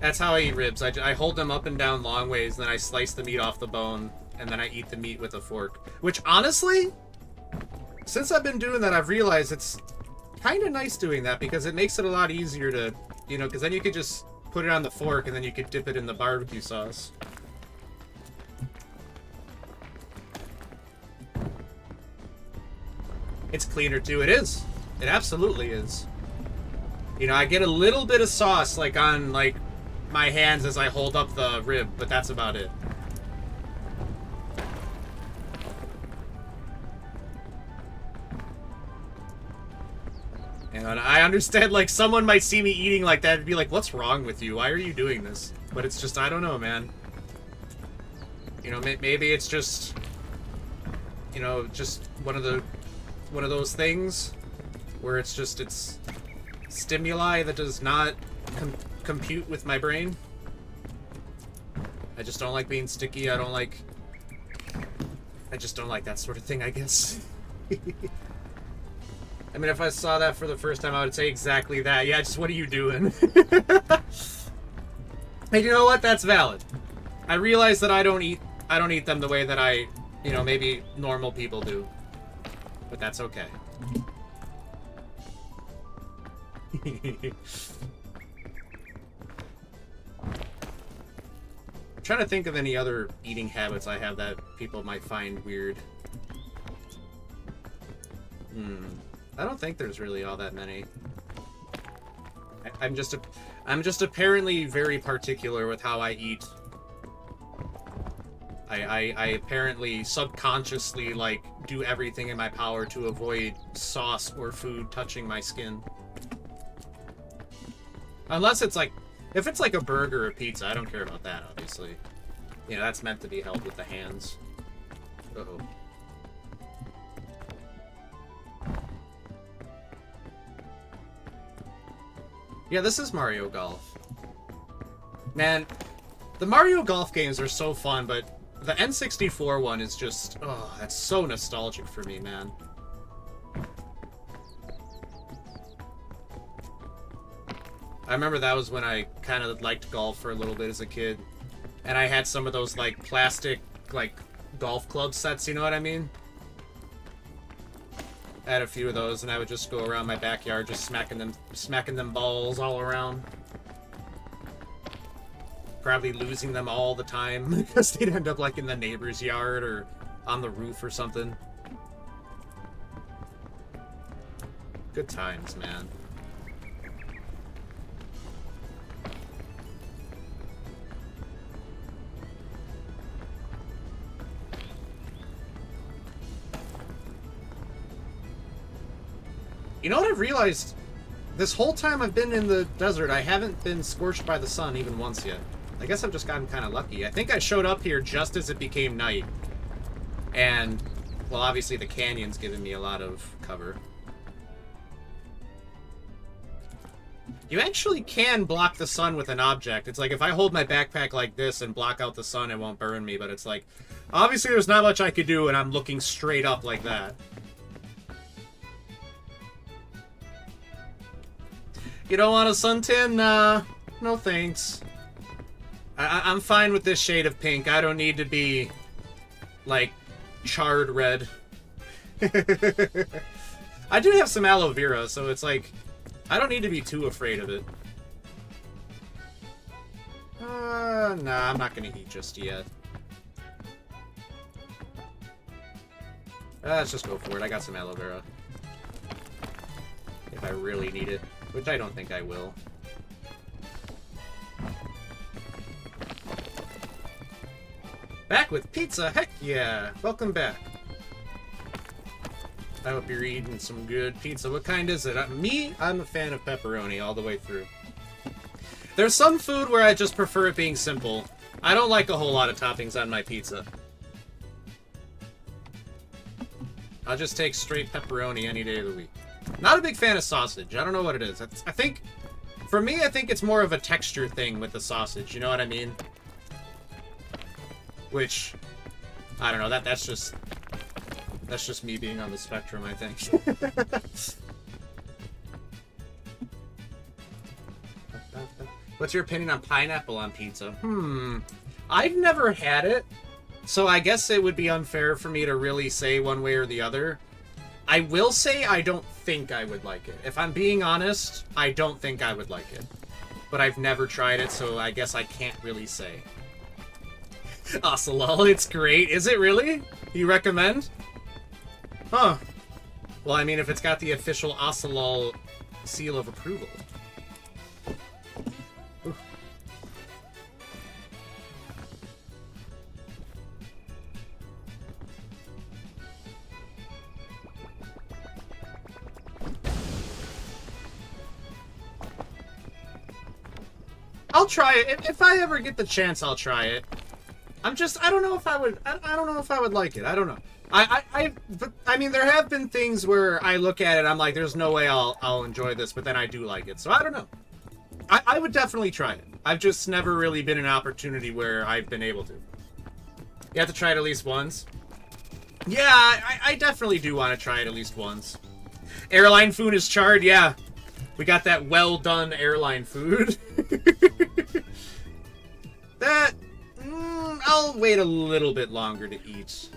That's how I eat ribs. I hold them up and down long ways, then I slice the meat off the bone, and then I eat the meat with a fork. Which, honestly, since I've been doing that, I've realized it's kind of nice doing that, because it makes it a lot easier to, you know, because then you could just put it on the fork, and then you could dip it in the barbecue sauce. It's cleaner too. It is. It absolutely is. You know, I get a little bit of sauce, like, on, like, my hands as I hold up the rib, but that's about it. And I understand, like, someone might see me eating like that and be like, what's wrong with you? Why are you doing this? But it's just, I don't know, man. You know, maybe it's just, you know, just one of those things where it's just, it's stimuli that does not compute with my brain. I just don't like being sticky. I just don't like that sort of thing, I guess. I mean, if I saw that for the first time, I would say exactly that. Yeah, just what are you doing? And you know what? That's valid. I realize that I don't eat them the way that I, you know, maybe normal people do. But that's okay. I'm trying to think of any other eating habits I have that people might find weird. I don't think there's really all that many. I'm just apparently very particular with how I eat. I apparently subconsciously, like, do everything in my power to avoid sauce or food touching my skin. Unless it's like, if it's like a burger or pizza, I don't care about that, obviously. You know, that's meant to be held with the hands. Uh-oh. Yeah, this is Mario Golf. Man, the Mario Golf games are so fun, but the N64 one is just, oh, that's so nostalgic for me, man. I remember that was when I kind of liked golf for a little bit as a kid. And I had some of those, like, plastic, like, golf club sets, you know what I mean? I had a few of those, and I would just go around my backyard just smacking them balls all around. Probably losing them all the time, because they'd end up, like, in the neighbor's yard or on the roof or something. Good times, man. You know what I've realized? This whole time I've been in the desert, I haven't been scorched by the sun even once yet. I guess I've just gotten kind of lucky. I think I showed up here just as it became night. And, well, obviously the canyon's given me a lot of cover. You actually can block the sun with an object. It's like, if I hold my backpack like this and block out the sun, it won't burn me. But it's like, obviously there's not much I could do when I'm looking straight up like that. You don't want a suntan? Nah, no thanks. I'm fine with this shade of pink. I don't need to be, like, charred red. I do have some aloe vera, so it's like, I don't need to be too afraid of it. Nah, I'm not gonna eat just yet. Let's just go for it. I got some aloe vera. If I really need it. Which I don't think I will. Back with pizza! Heck yeah! Welcome back. I hope you're eating some good pizza. What kind is it? I'm a fan of pepperoni all the way through. There's some food where I just prefer it being simple. I don't like a whole lot of toppings on my pizza. I'll just take straight pepperoni any day of the week. Not a big fan of sausage. I don't know what it is. I think, for me, I think it's more of a texture thing with the sausage. You know what I mean? Which, I don't know. That's just me being on the spectrum, I think. What's your opinion on pineapple on pizza? I've never had it, so I guess it would be unfair for me to really say one way or the other. I will say I don't think I would like it. If I'm being honest, I don't think I would like it. But I've never tried it, so I guess I can't really say. Ocelot, it's great. Is it really? You recommend? Huh. Well, I mean, if it's got the official Ocelot seal of approval. Ooh. I'll try it. If I ever get the chance, I'll try it. I don't know if I would, I don't know if I would like it. I don't know. But, I mean, there have been things where I look at it, I'm like, there's no way I'll enjoy this, but then I do like it. So I don't know. I would definitely try it. I've just never really been an opportunity where I've been able to. You have to try it at least once. Yeah, I definitely do want to try it at least once. Airline food is charred, yeah. We got that well-done airline food. That... I'll wait a little bit longer to eat.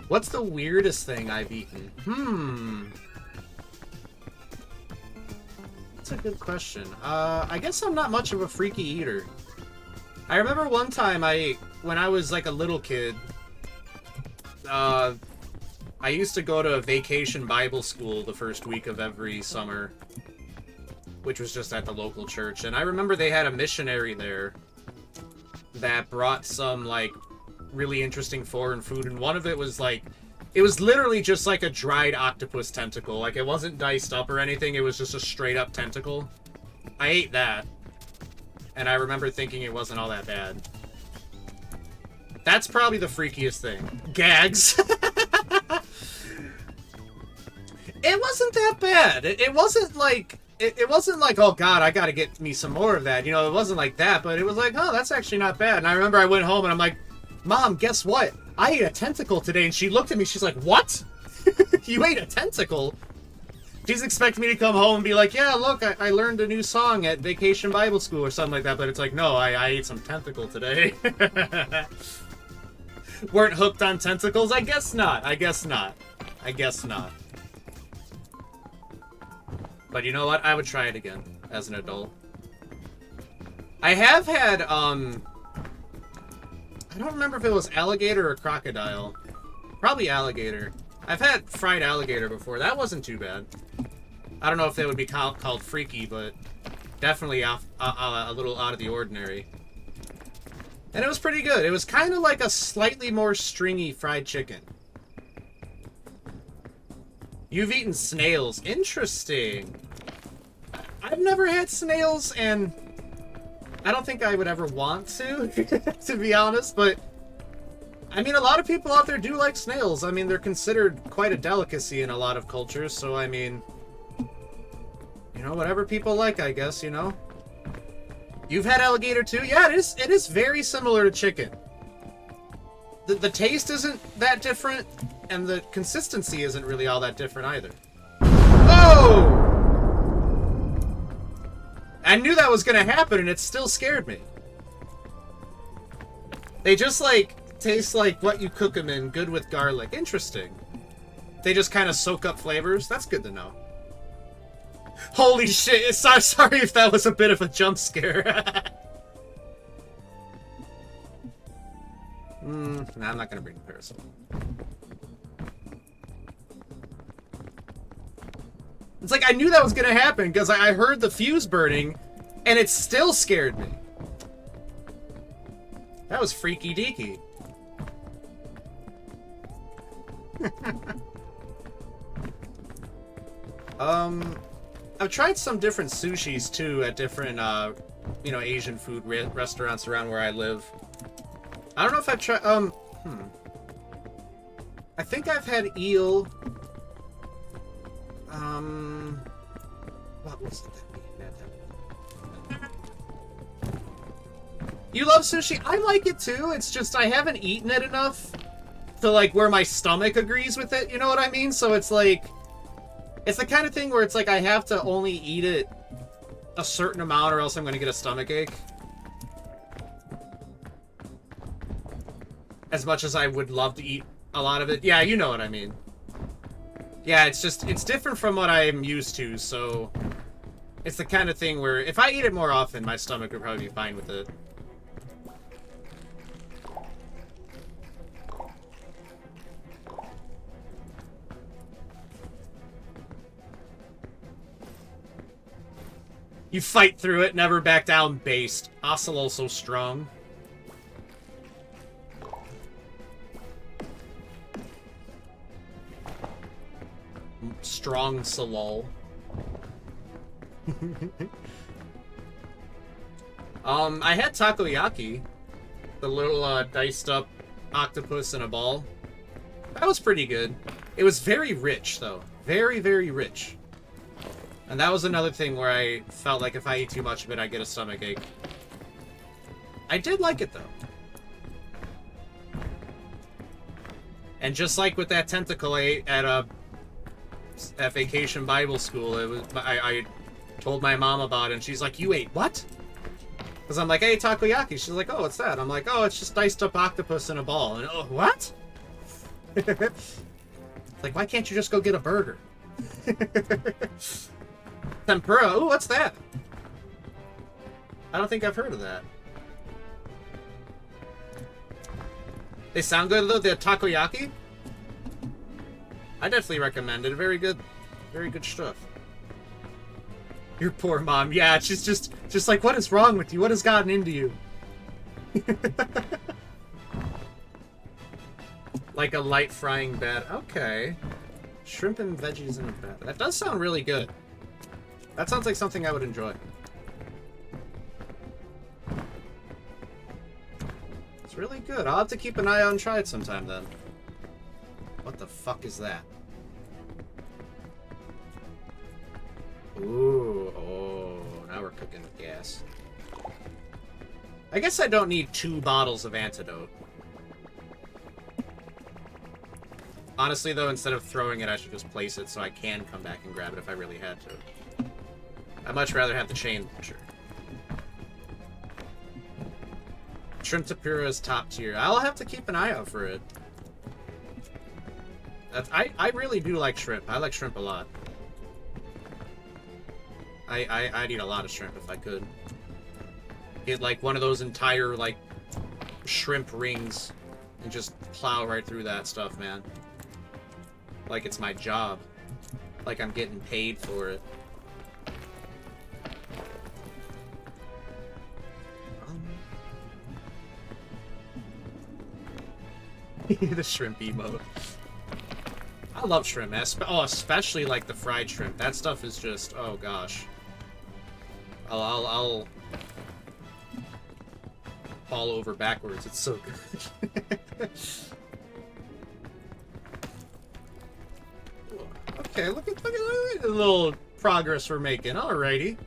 What's the weirdest thing I've eaten? That's a good question. I guess I'm not much of a freaky eater. I remember one time when I was like a little kid, I used to go to a vacation Bible school the first week of every summer, which was just at the local church. And I remember they had a missionary there that brought some, like, really interesting foreign food. And one of it was, like, it was literally just like a dried octopus tentacle. Like, it wasn't diced up or anything. It was just a straight-up tentacle. I ate that. And I remember thinking it wasn't all that bad. That's probably the freakiest thing. Gags. It wasn't that bad. It wasn't like... It wasn't like, oh god, I gotta get me some more of that. You know, it wasn't like that, but it was like, oh, that's actually not bad. And I remember I went home and I'm like, Mom, guess what? I ate a tentacle today. And she looked at me, she's like, what? You ate a tentacle? She's expecting me to come home and be like, yeah, look, I learned a new song at Vacation Bible School or something like that. But it's like, no, I ate some tentacle today. Weren't hooked on tentacles? I guess not. I guess not. I guess not. But you know what? I would try it again as an adult. I have had, I don't remember if it was alligator or crocodile. Probably alligator. I've had fried alligator before. That wasn't too bad. I don't know if they would be called freaky, but definitely a little out of the ordinary. And it was pretty good. It was kind of like a slightly more stringy fried chicken. You've eaten snails. Interesting. I've never had snails, and I don't think I would ever want to, to be honest, but I mean, a lot of people out there do like snails. I mean, they're considered quite a delicacy in a lot of cultures, so I mean, you know, whatever people like, I guess, you know. You've had alligator too? Yeah, it is very similar to chicken. The taste isn't that different, and the consistency isn't really all that different either. Oh! I knew that was gonna happen, and it still scared me. They just, like, taste like what you cook them in, good with garlic. Interesting. They just kind of soak up flavors? That's good to know. Holy shit! Sorry if that was a bit of a jump scare. Nah, I'm not gonna bring the parasol. It's like I knew that was gonna happen because I heard the fuse burning, and it still scared me. That was freaky deaky. I've tried some different sushis too at different, you know, Asian food restaurants around where I live. I don't know if I've tried, I think I've had eel. What was it that we had? You love sushi? I like it too. It's just I haven't eaten it enough to like where my stomach agrees with it. You know what I mean? So it's like, it's the kind of thing where it's like I have to only eat it a certain amount or else I'm going to get a stomach ache. As much as I would love to eat a lot of it. Yeah, you know what I mean. Yeah, it's just, it's different from what I'm used to, so it's the kind of thing where if I eat it more often, my stomach would probably be fine with it. You fight through it, never back down, based. Ocelot so strong. Strong Salol. I had takoyaki. The little, diced up octopus in a ball. That was pretty good. It was very rich, though. Very, very rich. And that was another thing where I felt like if I eat too much of it, I get a stomach ache. I did like it, though. And just like with that tentacle at Vacation Bible School, it was I told my mom about it, and she's like, "You ate what?" Because I'm like, "I ate takoyaki." She's like, "Oh, what's that?" I'm like, "Oh, it's just diced up octopus in a ball." And oh, what? Like, why can't you just go get a burger? Tempura. Ooh, what's that? I don't think I've heard of that. They sound good though. The takoyaki. I definitely recommend it. Very good stuff. Your poor mom. Yeah, she's just like, what is wrong with you? What has gotten into you? Like a light frying bed. Okay. Shrimp and veggies in a bed. That does sound really good. That sounds like something I would enjoy. It's really good. I'll have to keep an eye out and try it sometime then. What the fuck is that? Ooh, oh, now we're cooking with gas. I guess I don't need 2 bottles of antidote. Honestly, though, instead of throwing it, I should just place it so I can come back and grab it if I really had to. I'd much rather have the chain launcher. Shrimp tempura is top tier. I'll have to keep an eye out for it. I really do like shrimp. I like shrimp a lot. I'd eat a lot of shrimp if I could. Get like one of those entire like shrimp rings and just plow right through that stuff, man. Like it's my job. Like I'm getting paid for it. The shrimp emote. I love shrimp, man. Oh, especially like the fried shrimp. That stuff is just, oh gosh. I'll fall over backwards. It's so good. Okay, look at the little progress we're making. Alrighty.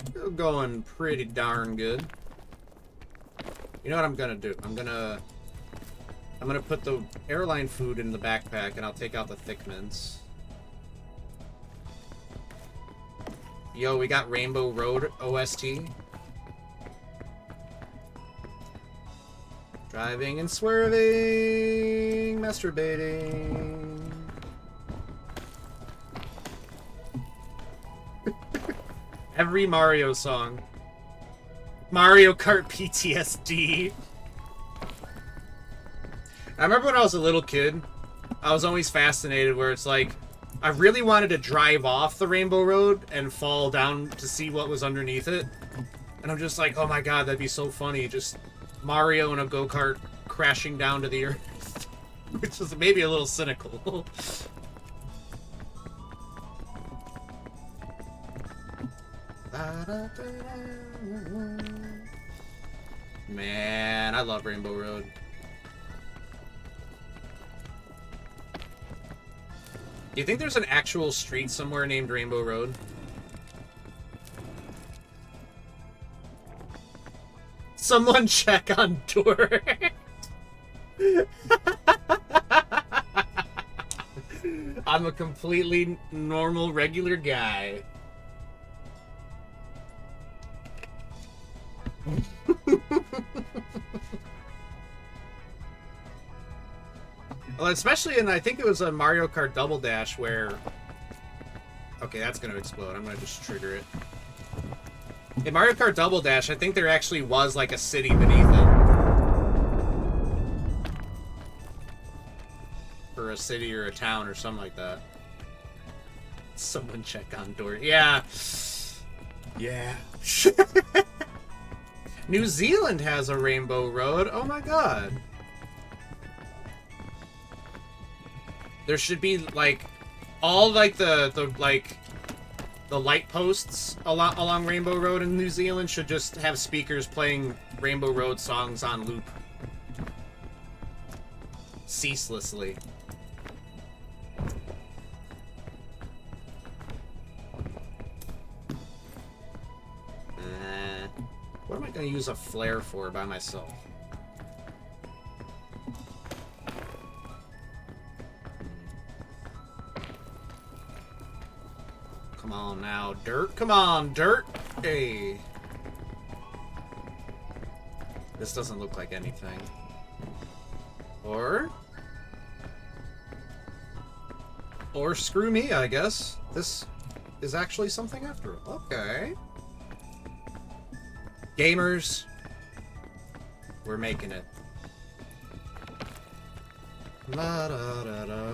Still going pretty darn good. You know what I'm gonna do? I'm gonna put the airline food in the backpack, and I'll take out the thick mints. Yo, we got Rainbow Road OST. Driving and swerving, masturbating. Every Mario song. Mario Kart PTSD. I remember when I was a little kid, I was always fascinated where it's like, I really wanted to drive off the Rainbow Road and fall down to see what was underneath it. And I'm just like, oh my god, that'd be so funny. Just Mario in a go-kart crashing down to the earth. Which is maybe a little cynical. Man, I love Rainbow Road. Do you think there's an actual street somewhere named Rainbow Road? Someone check on door. I'm a completely normal, regular guy. Well, especially in, I think it was a Mario Kart Double Dash where... Okay, that's gonna explode. I'm gonna just trigger it. In Mario Kart Double Dash, I think there actually was, like, a city beneath it. Or a city or a town or something like that. Someone check on door. Yeah. Yeah. New Zealand has a Rainbow Road. Oh my god. There should be, like, all, like, the light posts along Rainbow Road in New Zealand should just have speakers playing Rainbow Road songs on loop. Ceaselessly. What am I going to use a flare for by myself? Come on now, dirt. Come on, dirt. Hey. This doesn't look like anything. Or screw me, I guess. This is actually something after all. Okay. Gamers, we're making it. La da da da.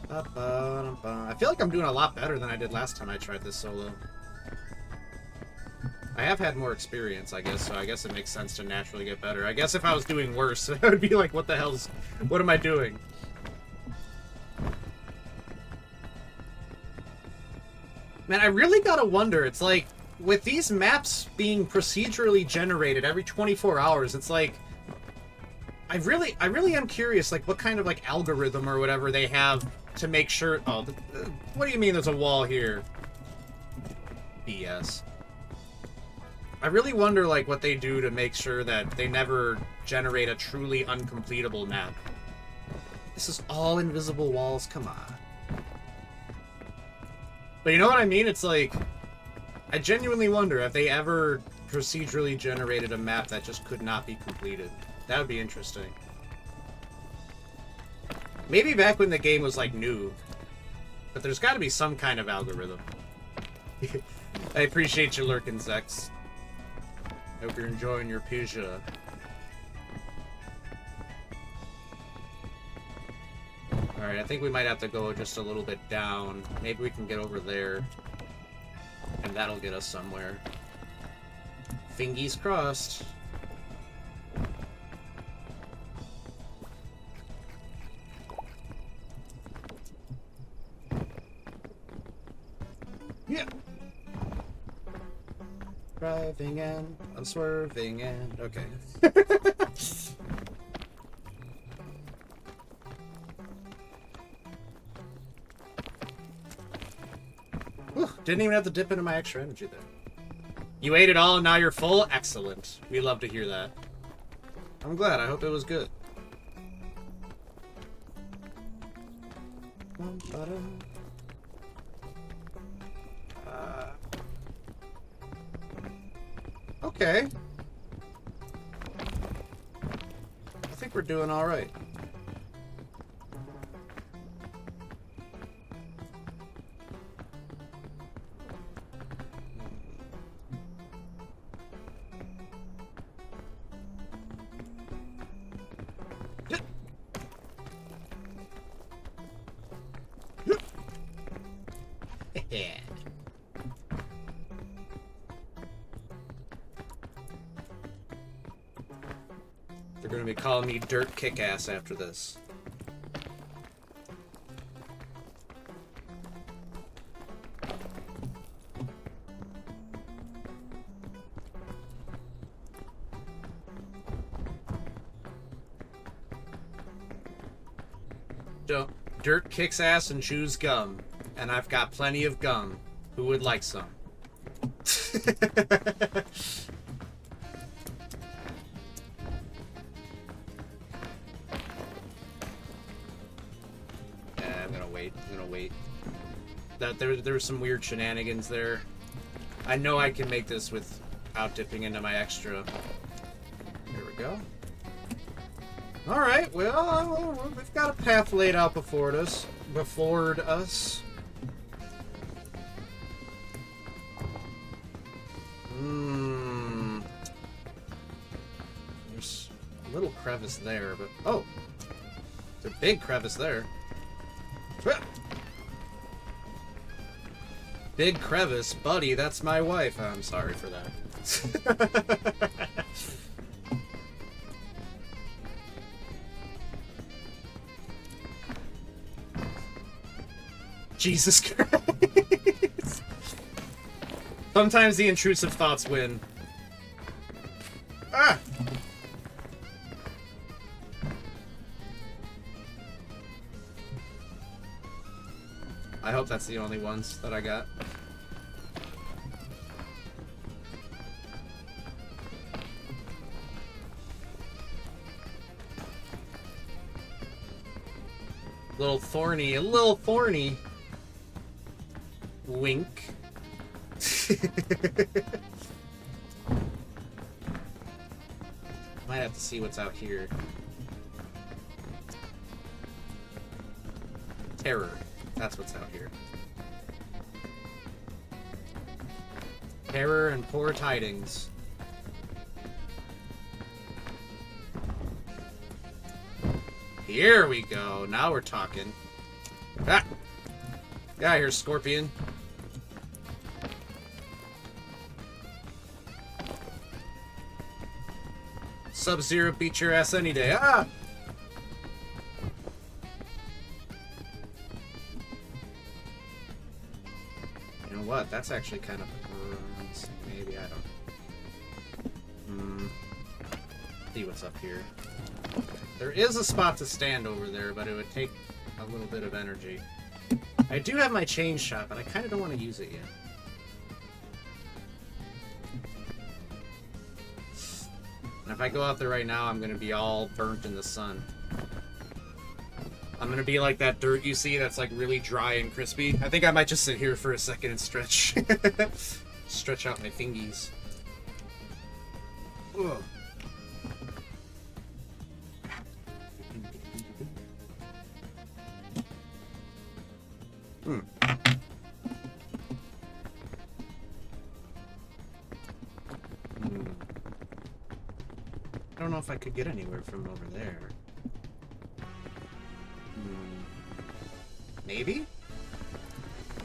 Ba ba da ba. I feel like I'm doing a lot better than I did last time I tried this solo. I have had more experience, I guess, so I guess it makes sense to naturally get better. I guess if I was doing worse, I would be like, what the hell's... What am I doing? Man, I really gotta wonder, it's like, with these maps being procedurally generated every 24 hours, it's like... I really am curious, like, what kind of, like, algorithm or whatever they have to make sure... Oh, what do you mean there's a wall here? BS. I really wonder, like, what they do to make sure that they never generate a truly uncompletable map. This is all invisible walls, come on. But you know what I mean? It's like, I genuinely wonder if they ever procedurally generated a map that just could not be completed. That would be interesting. Maybe back when the game was, like, new. But there's got to be some kind of algorithm. I appreciate you lurking, Zex. Hope you're enjoying your pizza. Alright, I think we might have to go just a little bit down. Maybe we can get over there. And that'll get us somewhere. Fingies crossed. Yeah. Driving and unswerving and... Okay. Whew, didn't even have to dip into my extra energy there. You ate it all and now you're full? Excellent. We love to hear that. I'm glad. I hope it was good. Okay. I think we're doing all right. call me Dirt Kickass after this. Dirt kicks ass and chews gum. And I've got plenty of gum. Who would like some? Yeah, I'm gonna wait. There were some weird shenanigans there. I know I can make this without dipping into my extra. Here we go. Alright, well, we've got a path laid out before us. There's a little crevice there, but... Oh! There's a big crevice there. Big crevice? Buddy, that's my wife. I'm sorry for that. Jesus Christ. Sometimes the intrusive thoughts win. Ah! I hope that's the only ones that I got. A little thorny. Wink. Might have to see what's out here. Terror. That's what's out here. Terror and poor tidings. Here we go. Now we're talking. Ah! Get out of here, Scorpion. Sub-Zero beat your ass any day. Ah! You know what? That's actually kind of... maybe, I don't... see what's up here. There is a spot to stand over there, but it would take a little bit of energy. I do have my chain shot, but I kind of don't want to use it yet. And if I go out there right now, I'm going to be all burnt in the sun. I'm going to be like that dirt you see that's like really dry and crispy. I think I might just sit here for a second and stretch. Stretch out my fingies. Ugh. I don't know if I could get anywhere from over there. Maybe?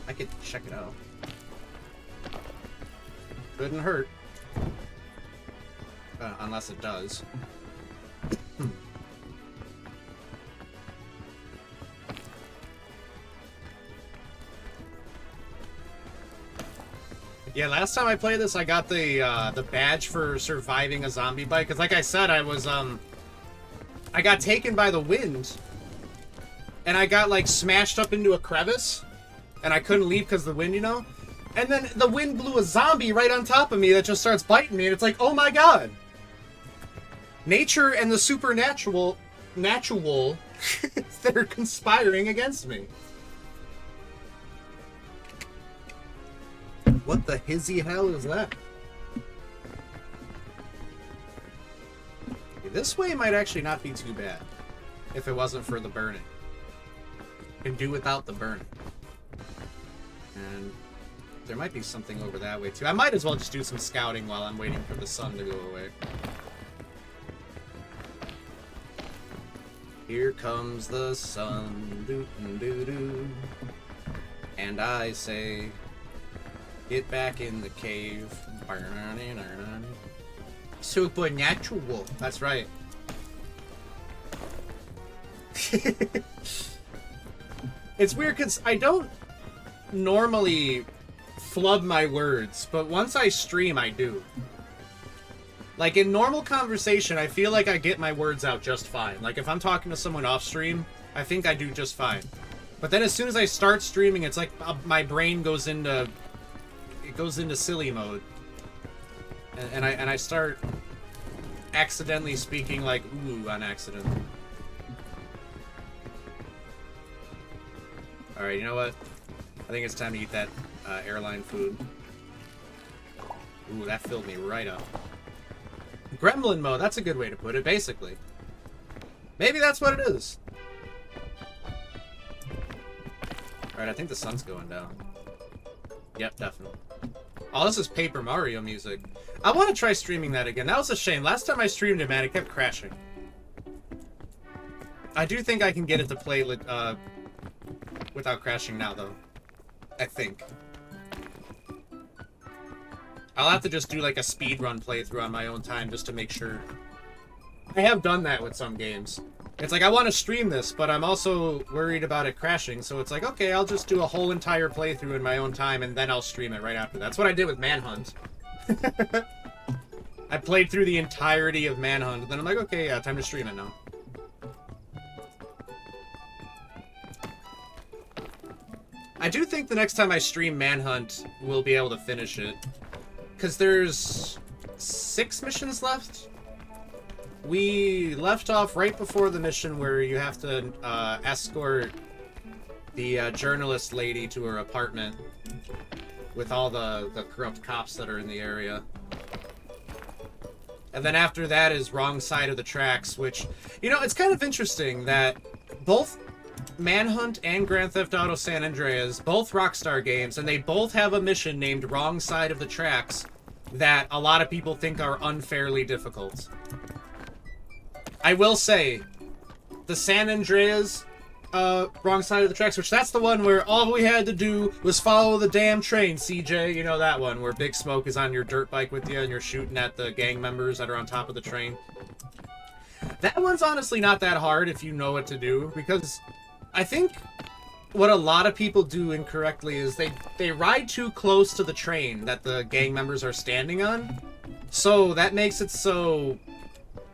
I could check it out. Couldn't hurt. Unless it does. Yeah, last time I played this, I got the badge for surviving a zombie bite. Because like I said, I got taken by the wind. And I got, like, smashed up into a crevice. And I couldn't leave because of the wind, you know? And then the wind blew a zombie right on top of me that just starts biting me. And it's like, oh my god. Nature and the supernatural... they're conspiring against me. What the hizzy hell is that? Okay, this way might actually not be too bad. If it wasn't for the burning. Can do without the burning. And there might be something over that way too. I might as well just do some scouting while I'm waiting for the sun to go away. Here comes the sun, doo-doo-doo-doo. And I say, get back in the cave. Supernatural. That's right. It's weird because I don't normally flub my words, but once I stream, I do. Like, in normal conversation, I feel like I get my words out just fine. Like, if I'm talking to someone off stream, I think I do just fine. But then as soon as I start streaming, it's like my brain goes into... It goes into silly mode. And I start accidentally speaking like ooh on accident. Alright, you know what? I think it's time to eat that airline food. Ooh, that filled me right up. Gremlin mode, that's a good way to put it, basically. Maybe that's what it is. Alright, I think the sun's going down. Yep, definitely. Oh, this is Paper Mario music. I want to try streaming that again. That was a shame. Last time I streamed it, man, it kept crashing. I do think I can get it to play without crashing now, though. I think. I'll have to just do like a speedrun playthrough on my own time just to make sure. I have done that with some games. It's like, I want to stream this, but I'm also worried about it crashing, so it's like, okay, I'll just do a whole entire playthrough in my own time, and then I'll stream it right after. That's what I did with Manhunt. I played through the entirety of Manhunt, and then I'm like, okay, yeah, time to stream it now. I do think the next time I stream Manhunt, we'll be able to finish it. Because there's 6 missions left? We left off right before the mission where you have to escort the journalist lady to her apartment with all the corrupt cops that are in the area. And then after that is Wrong Side of the Tracks, which, you know, it's kind of interesting that both Manhunt and Grand Theft Auto San Andreas, both Rockstar games, and they both have a mission named Wrong Side of the Tracks that a lot of people think are unfairly difficult. I will say, the San Andreas Wrong Side of the Tracks, which that's the one where all we had to do was follow the damn train, CJ. You know that one, where Big Smoke is on your dirt bike with you and you're shooting at the gang members that are on top of the train. That one's honestly not that hard if you know what to do, because I think what a lot of people do incorrectly is they ride too close to the train that the gang members are standing on. So that makes it so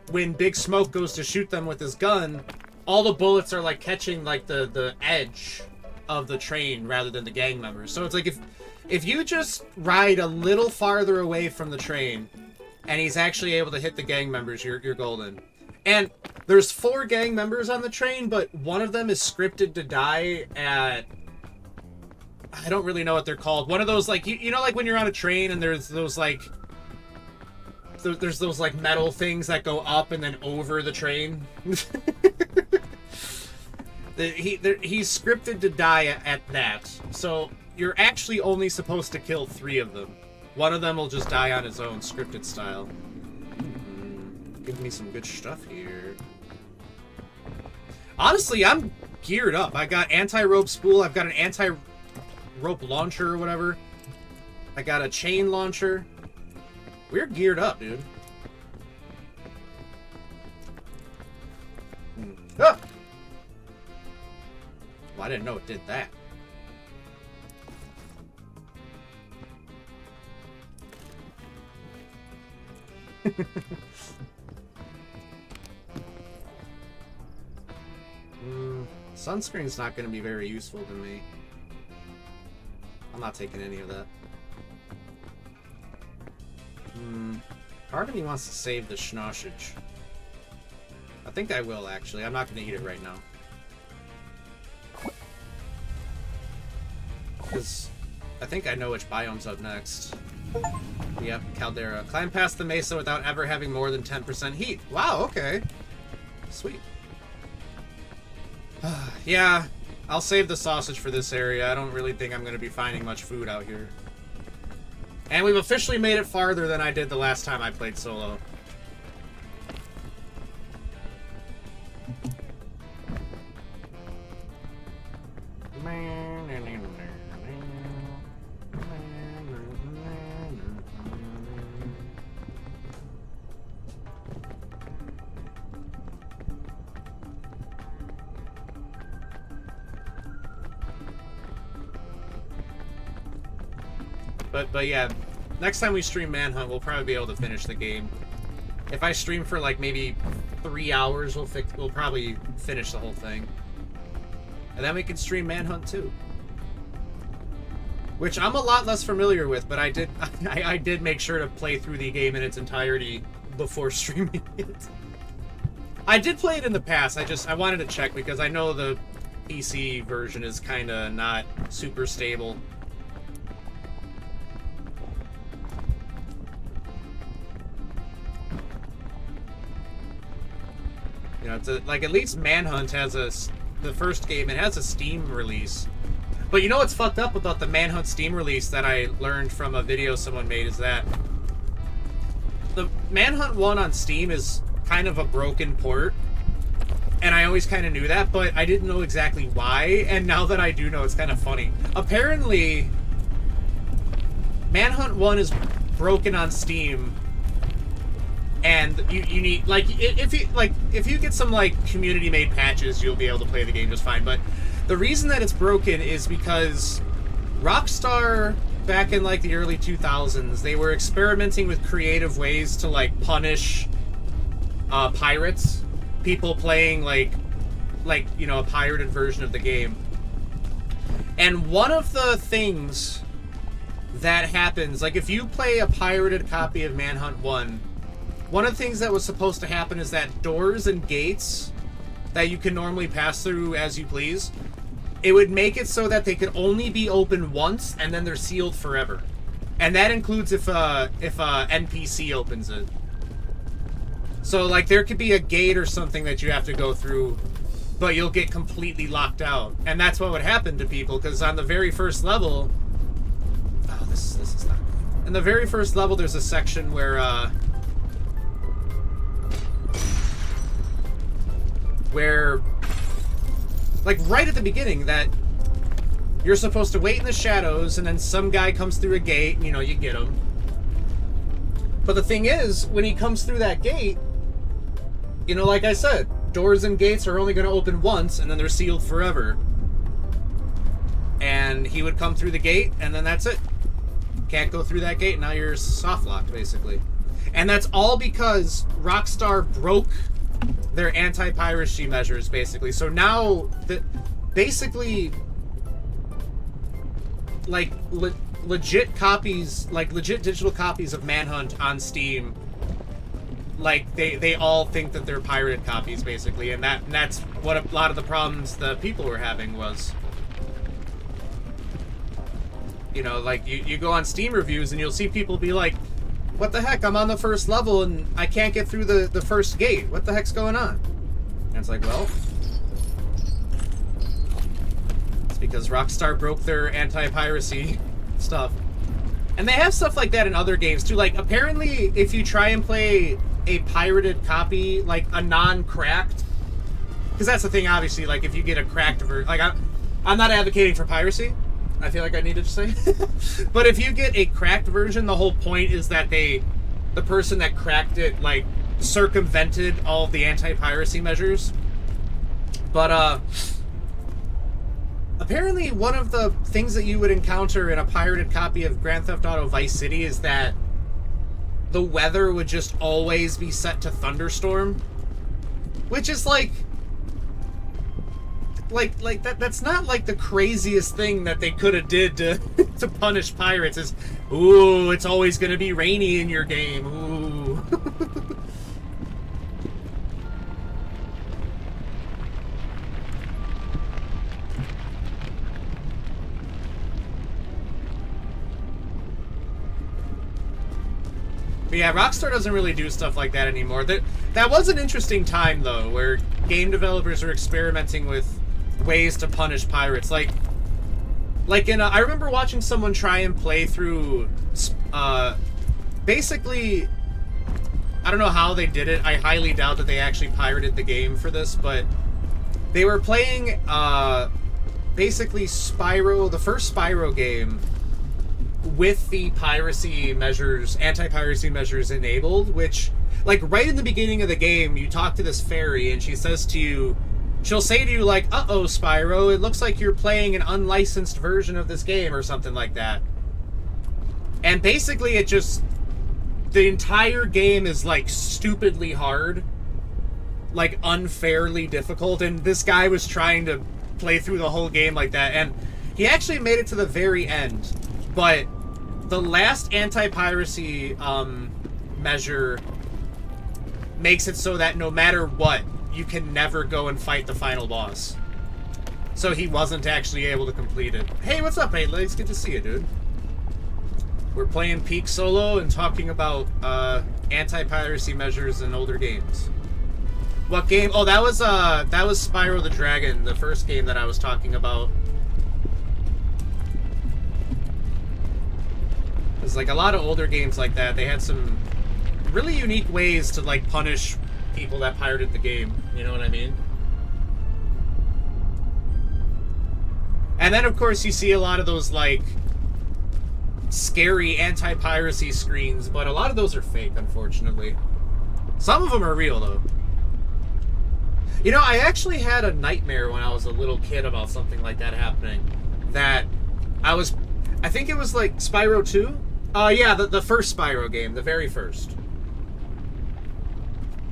when Big Smoke goes to shoot them with his gun, all the bullets are like catching like the edge of the train rather than the gang members. So it's like if you just ride a little farther away from the train and he's actually able to hit the gang members, you're golden. And there's 4 gang members on the train, but one of them is scripted to die at... I don't really know what they're called. One of those, like, you know, like when you're on a train and there's those, like... There's those, like, metal things that go up and then over the train. He's scripted to die at that. So you're actually only supposed to kill 3 of them. One of them will just die on his own, scripted style. Give me some good stuff here. Honestly, I'm geared up. I got anti-rope spool. I've got an anti-rope launcher or whatever. I got a chain launcher. We're geared up, dude. Ah! Well, I didn't know it did that. Sunscreen's not going to be very useful to me. I'm not taking any of that. Part of me wants to save the schnoshage. I think I will, actually. I'm not going to eat it right now. Because I think I know which biome's up next. Yep, Caldera. Climb past the mesa without ever having more than 10% heat. Wow, okay. Sweet. Yeah, I'll save the sausage for this area. I don't really think I'm going to be finding much food out here. And we've officially made it farther than I did the last time I played solo. But yeah, next time we stream Manhunt, we'll probably be able to finish the game. If I stream for like maybe 3 hours, we'll probably finish the whole thing. And then we can stream Manhunt too. Which I'm a lot less familiar with, but I did make sure to play through the game in its entirety before streaming it. I did play it in the past. I wanted to check because I know the PC version is kind of not super stable. You know, it's like at least Manhunt has the first game. It has a Steam release. But you know what's fucked up about the Manhunt Steam release that I learned from a video someone made is that the Manhunt 1 on Steam is kind of a broken port. And I always kind of knew that, but I didn't know exactly why. And now that I do know, it's kind of funny. Apparently, Manhunt 1 is broken on Steam. And you need, like, if you get some, like, community-made patches, you'll be able to play the game just fine. But the reason that it's broken is because Rockstar, back in, like, the early 2000s, they were experimenting with creative ways to, like, punish pirates. People playing, like, you know, a pirated version of the game. And one of the things that happens, like, if you play a pirated copy of Manhunt 1, one of the things that was supposed to happen is that doors and gates that you can normally pass through as you please, it would make it so that they could only be opened once and then they're sealed forever. And that includes if a NPC opens it. So, like, there could be a gate or something that you have to go through, but you'll get completely locked out. And that's what would happen to people, because on the very first level... Oh, this is not... In the very first level, there's a section where, like, right at the beginning, that you're supposed to wait in the shadows, and then some guy comes through a gate, and, you know, you get him. But the thing is, when he comes through that gate, you know, like I said, doors and gates are only going to open once, and then they're sealed forever. And he would come through the gate, and then that's it. Can't go through that gate, now you're soft locked, basically. And that's all because Rockstar broke their anti-piracy measures, basically. So now, basically, like, legit copies, like, legit digital copies of Manhunt on Steam, like, they all think that they're pirated copies, basically, and that's what a lot of the problems the people were having was. You know, like, you go on Steam reviews and you'll see people be like, what the heck, I'm on the first level and I can't get through the first gate. What the heck's going on? And it's like, well, it's because Rockstar broke their anti-piracy stuff. And they have stuff like that in other games too. Like, apparently, if you try and play a pirated copy, like a non-cracked, because that's the thing, obviously, like, if you get a cracked version, like, I'm not advocating for piracy, I feel like I needed to say. But if you get a cracked version, the whole point is that the person that cracked it, like, circumvented all of the anti-piracy measures. But, apparently one of the things that you would encounter in a pirated copy of Grand Theft Auto Vice City is that the weather would just always be set to thunderstorm. Which is like that's not like the craziest thing that they could have did to to punish pirates is, ooh, it's always gonna be rainy in your game. Ooh. But yeah, Rockstar doesn't really do stuff like that anymore. That was an interesting time, though, where game developers are experimenting with ways to punish pirates. Like in I remember watching someone try and play through, basically, I don't know how they did it. I highly doubt that they actually pirated the game for this, but they were playing, basically Spyro, the first Spyro game, with the piracy measures, anti-piracy measures enabled, which, like, right in the beginning of the game, you talk to this fairy, and she says to you, she'll say to you, like, uh-oh, Spyro, it looks like you're playing an unlicensed version of this game, or something like that. And basically it just... The entire game is, like, stupidly hard. Like, unfairly difficult. And this guy was trying to play through the whole game like that. And he actually made it to the very end. But the last anti-piracy measure makes it so that no matter what, you can never go and fight the final boss. So he wasn't actually able to complete it. Hey, what's up, 8legs? Good to see you, dude. We're playing Peak Solo and talking about anti-piracy measures in older games. What game? Oh, that was Spyro the Dragon, the first game that I was talking about. There's like a lot of older games like that. They had some really unique ways to like punish people that pirated the game. You know what I mean? And then of course you see a lot of those like scary anti-piracy screens, but a lot of those are fake, unfortunately. Some of them are real though. You know, I actually had a nightmare when I was a little kid about something like that happening. That I think it was like Spyro 2? Yeah, the first Spyro game, the very first.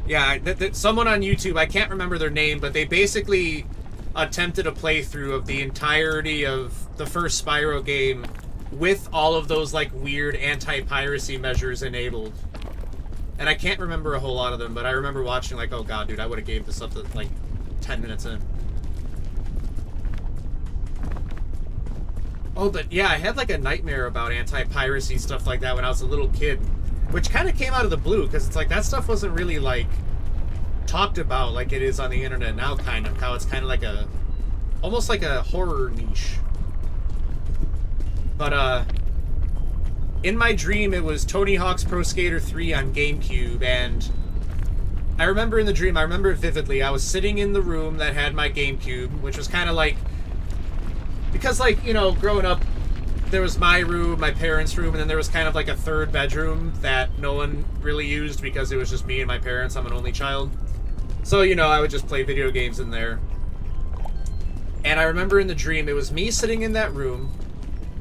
Yeah, someone on YouTube, I can't remember their name, but they basically attempted a playthrough of the entirety of the first Spyro game with all of those like weird anti-piracy measures enabled. And I can't remember a whole lot of them, but I remember watching like, oh god, dude, I would have gave this up to like 10 minutes in. Oh, but yeah, I had like a nightmare about anti-piracy stuff like that when I was a little kid, which kind of came out of the blue, because it's like that stuff wasn't really like talked about like it is on the internet now, kind of. How it's kind of like a, almost like a horror niche. But in my dream, it was Tony Hawk's Pro Skater 3 on GameCube, and I remember in the dream, I remember it vividly, I was sitting in the room that had my GameCube, which was kind of like, because like, you know, growing up, there was my room, my parents' room, and then there was kind of like a third bedroom that no one really used because it was just me and my parents. I'm an only child. So, you know, I would just play video games in there. And I remember in the dream, it was me sitting in that room.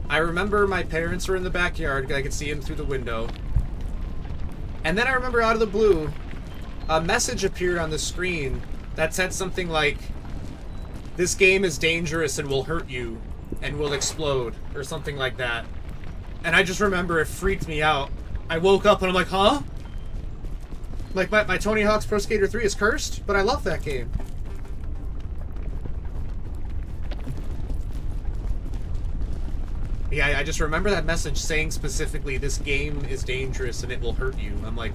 I remember my parents were in the backyard. I could see them through the window. And then I remember out of the blue, a message appeared on the screen that said something like, "This game is dangerous and will hurt you and will explode," or something like that. And I just remember it freaked me out. I woke up and I'm like, huh? Like my Tony Hawk's Pro Skater 3 is cursed, but I love that game. Yeah, I just remember that message saying specifically, "This game is dangerous and it will hurt you." I'm like,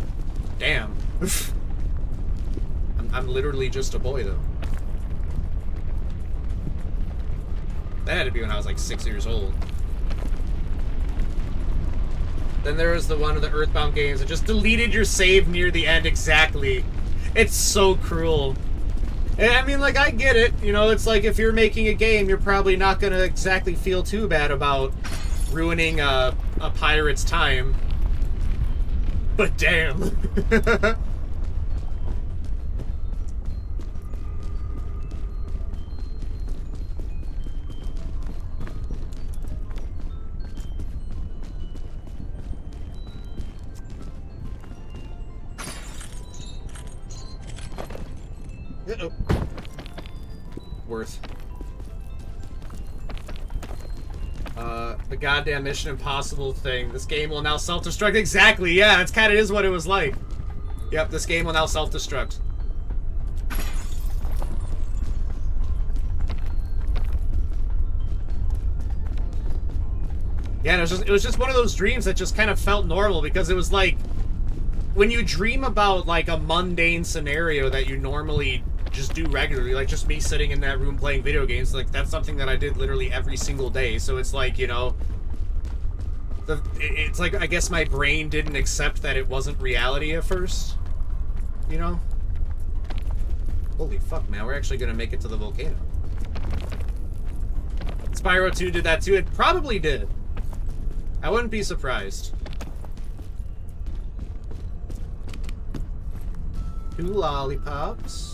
damn. I'm literally just a boy, though. That had to be when I was like 6 years old. Then there was the one of the Earthbound games that just deleted your save near the end. Exactly. It's so cruel. And I mean, like, I get it. You know, it's like if you're making a game, you're probably not going to exactly feel too bad about ruining a pirate's time. But damn. Worth. The goddamn Mission Impossible thing. This game will now self-destruct. Exactly, yeah, that's kind of is what it was like. Yep, this game will now self-destruct. Yeah, it was just one of those dreams that just kind of felt normal, because it was like, when you dream about like a mundane scenario that you normally just do regularly, like just me sitting in that room playing video games, like that's something that I did literally every single day. So it's like, you know, it's like, I guess my brain didn't accept that it wasn't reality at first, you know? Holy fuck, man, we're actually gonna make it to the volcano. Spyro 2 did that too. It probably did. I wouldn't be surprised. 2 lollipops.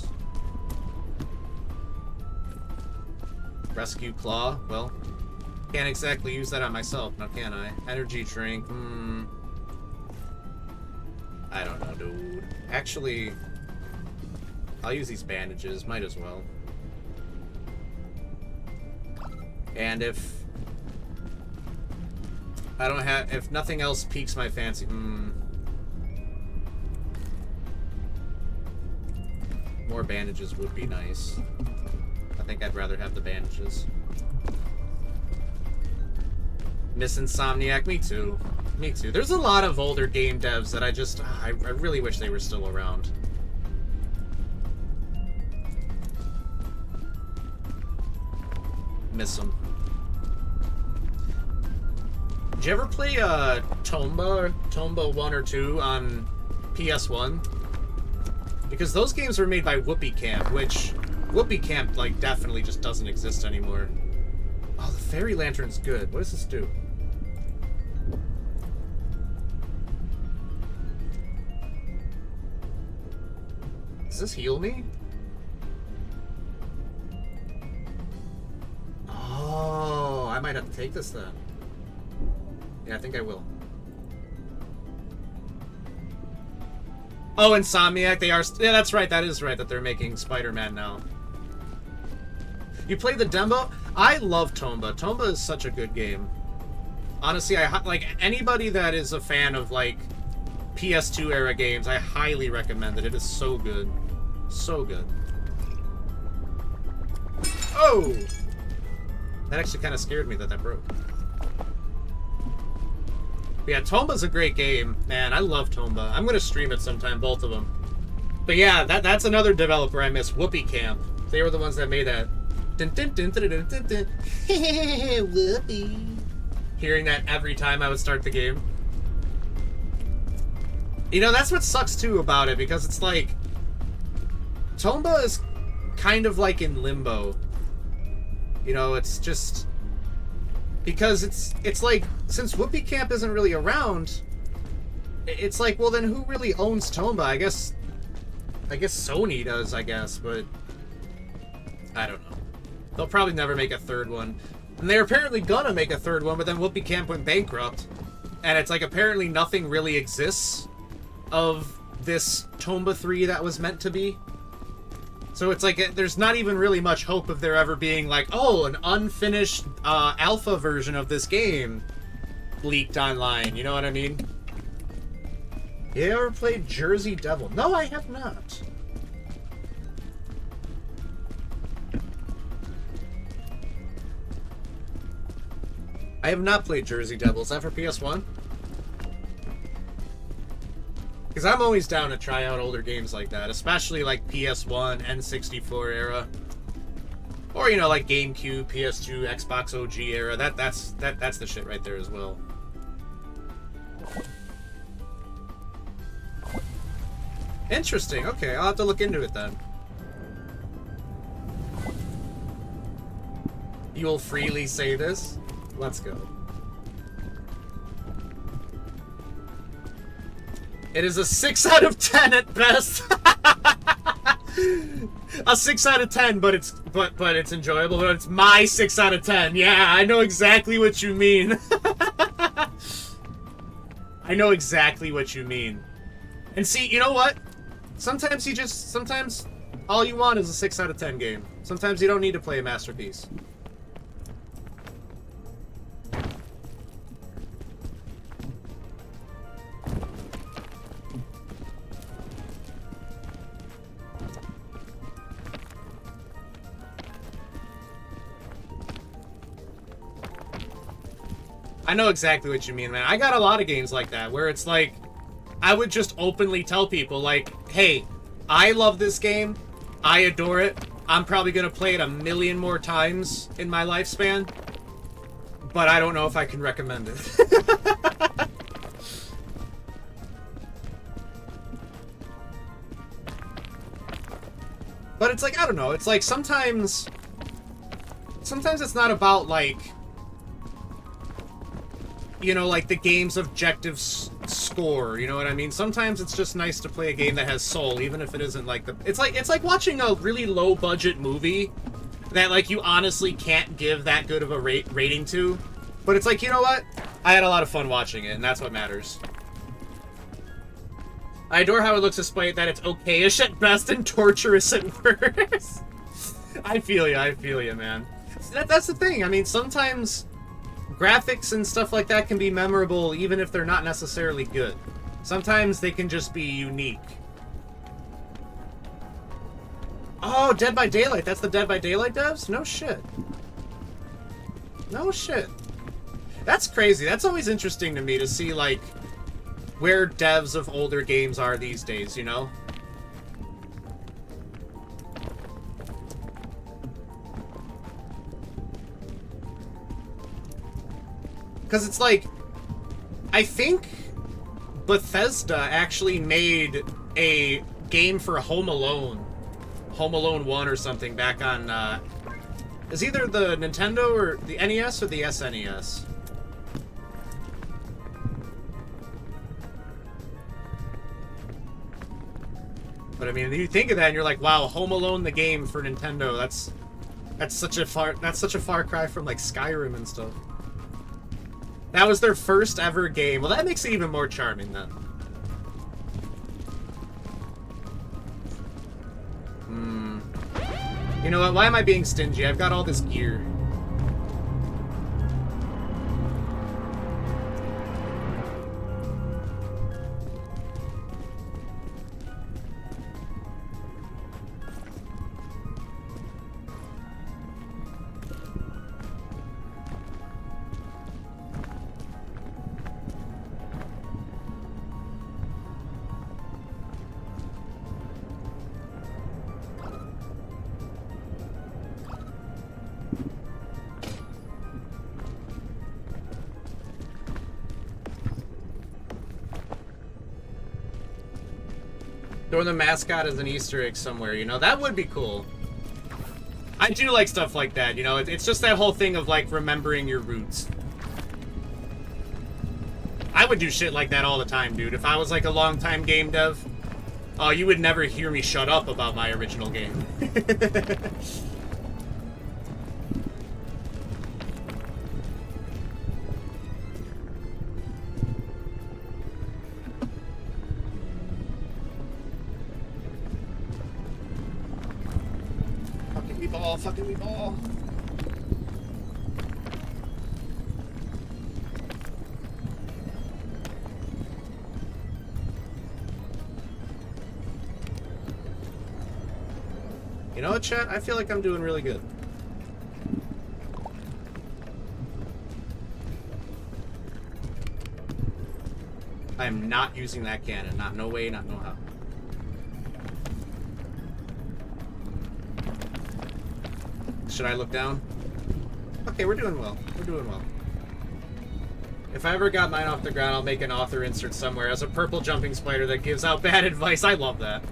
Rescue Claw, well, Can't exactly use that on myself, now can I? Energy drink, I don't know, dude. Actually, I'll use these bandages, might as well. And if I don't have, if nothing else piques my fancy, more bandages would be nice. I think I'd rather have the bandages. Miss Insomniac, me too. Me too. There's a lot of older game devs that I really wish they were still around. Miss them. Did you ever play Tomba 1 or 2 on PS1? Because those games were made by Whoopee Camp, which Whoopee Camp like definitely just doesn't exist anymore. Oh, the fairy lantern's good. What does this do? Does this heal me? Oh, I might have to take this then. Yeah, I think I will. Oh, Insomniac, they are... Yeah, that's right, that is right, that they're making Spider-Man now. You play the demo? I love Tomba. Tomba is such a good game. Honestly, like, anybody that is a fan of, like, PS2 era games, I highly recommend it. It is so good. So good. Oh! That actually kind of scared me that broke. But yeah, Tomba's a great game. Man, I love Tomba. I'm gonna stream it sometime, both of them. But yeah, that's another developer I miss, Whoopee Camp. They were the ones that made that. Dun, dun, dun, dun, dun, dun, dun. Whoopee. Hearing that every time I would start the game. You know, that's what sucks too about it, because it's like... Tomba is kind of like in limbo. You know, it's just... Because it's like, since Whoopee Camp isn't really around, it's like, well then who really owns Tomba? I guess Sony does, I guess, but... I don't know. They'll probably never make a third one. And they're apparently gonna make a third one, but then Whoopee Camp went bankrupt. And it's like, apparently nothing really exists of this Tomba 3 that was meant to be. So it's like, there's not even really much hope of there ever being like, oh, an unfinished alpha version of this game leaked online, you know what I mean? You ever played Jersey Devil? No, I have not. I have not played Jersey Devil. Is that for PS1? Because I'm always down to try out older games like that, especially like PS1, N64 era. Or, you know, like GameCube, PS2, Xbox OG era. That's the shit right there as well. Interesting. Okay, I'll have to look into it then. You will freely say this? Let's go. It is a 6 out of 10 at best. A 6 out of 10, but it's enjoyable. But it's my 6 out of 10. Yeah, I know exactly what you mean. I know exactly what you mean. And see, you know what? Sometimes all you want is a 6 out of 10 game. Sometimes you don't need to play a masterpiece. I know exactly what you mean, man. I got a lot of games like that, where it's like, I would just openly tell people, like, hey, I love this game, I adore it, I'm probably gonna play it a million more times in my lifespan, but I don't know if I can recommend it. But it's like, I don't know, it's like sometimes it's not about, like, you know, like the game's objective score, you know what I mean? Sometimes it's just nice to play a game that has soul, even if it isn't like the... It's like watching a really low-budget movie that like you honestly can't give that good of a rating to. But it's like, you know what? I had a lot of fun watching it, and that's what matters. I adore how it looks despite that it's okay-ish at best and torturous at worst. I feel you, man. That's the thing. I mean, sometimes graphics and stuff like that can be memorable even if they're not necessarily good. Sometimes they can just be unique. Oh, Dead by Daylight. That's the Dead by Daylight devs? No shit. No shit. That's crazy. That's always interesting to me to see, like, where devs of older games are these days, you know? Because it's like, I think Bethesda actually made a game for Home Alone 1 or something back on, is either the Nintendo or the NES or the SNES. But I mean, you think of that and you're like, wow, Home Alone the game for Nintendo, that's such a far cry from like Skyrim and stuff. That was their first ever game. Well, that makes it even more charming then. You know what? Why am I being stingy? I've got all this gear. Throw the mascot as an Easter egg somewhere, you know? That would be cool. I do like stuff like that, you know? It's just that whole thing of, like, remembering your roots. I would do shit like that all the time, dude. If I was, like, a long-time game dev, oh, you would never hear me shut up about my original game. Fucking meatball. You know what, chat? I feel like I'm doing really good. I am not using that cannon. Not no way, not no how. Should I look down? Okay, we're doing well. We're doing well. If I ever got mine off the ground, I'll make an author insert somewhere as a purple jumping spider that gives out bad advice. I love that.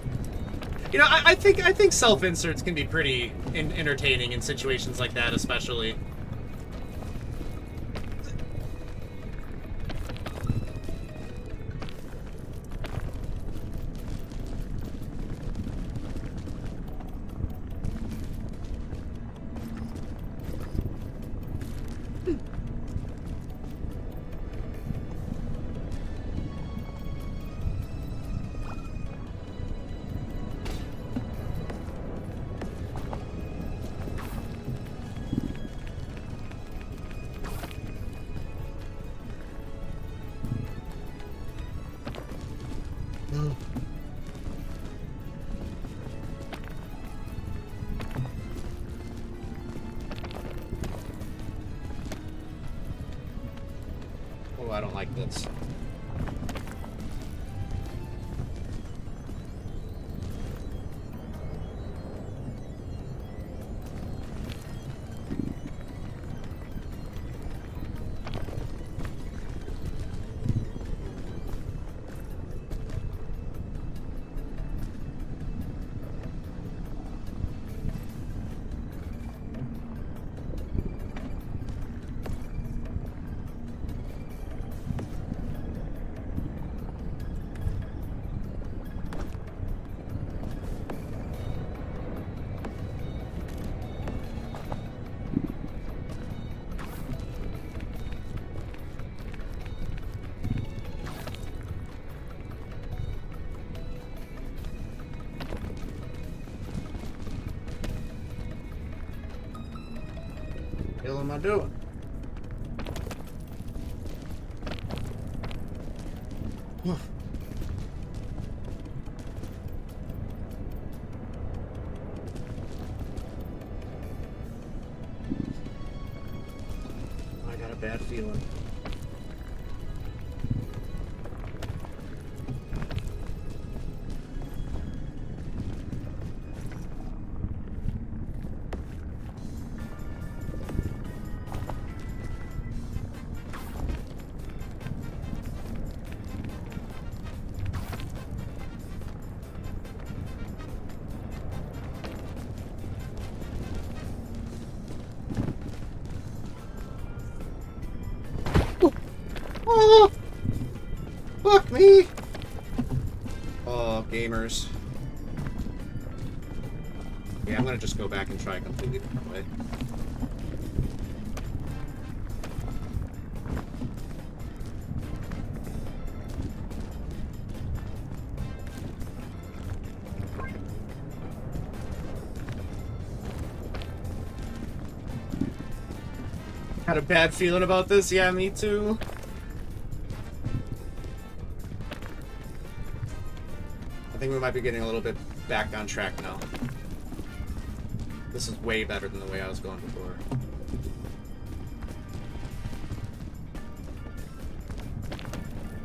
You know, I think self-inserts can be pretty entertaining in situations like that, especially. Oh, I don't like this. hell am I doing? I got a bad feeling. Oh, fuck me! Oh, gamers. Yeah, I'm gonna just go back and try a completely different way. Had a bad feeling about this? Yeah, me too. I think we might be getting a little bit back on track now. This is way better than the way I was going before.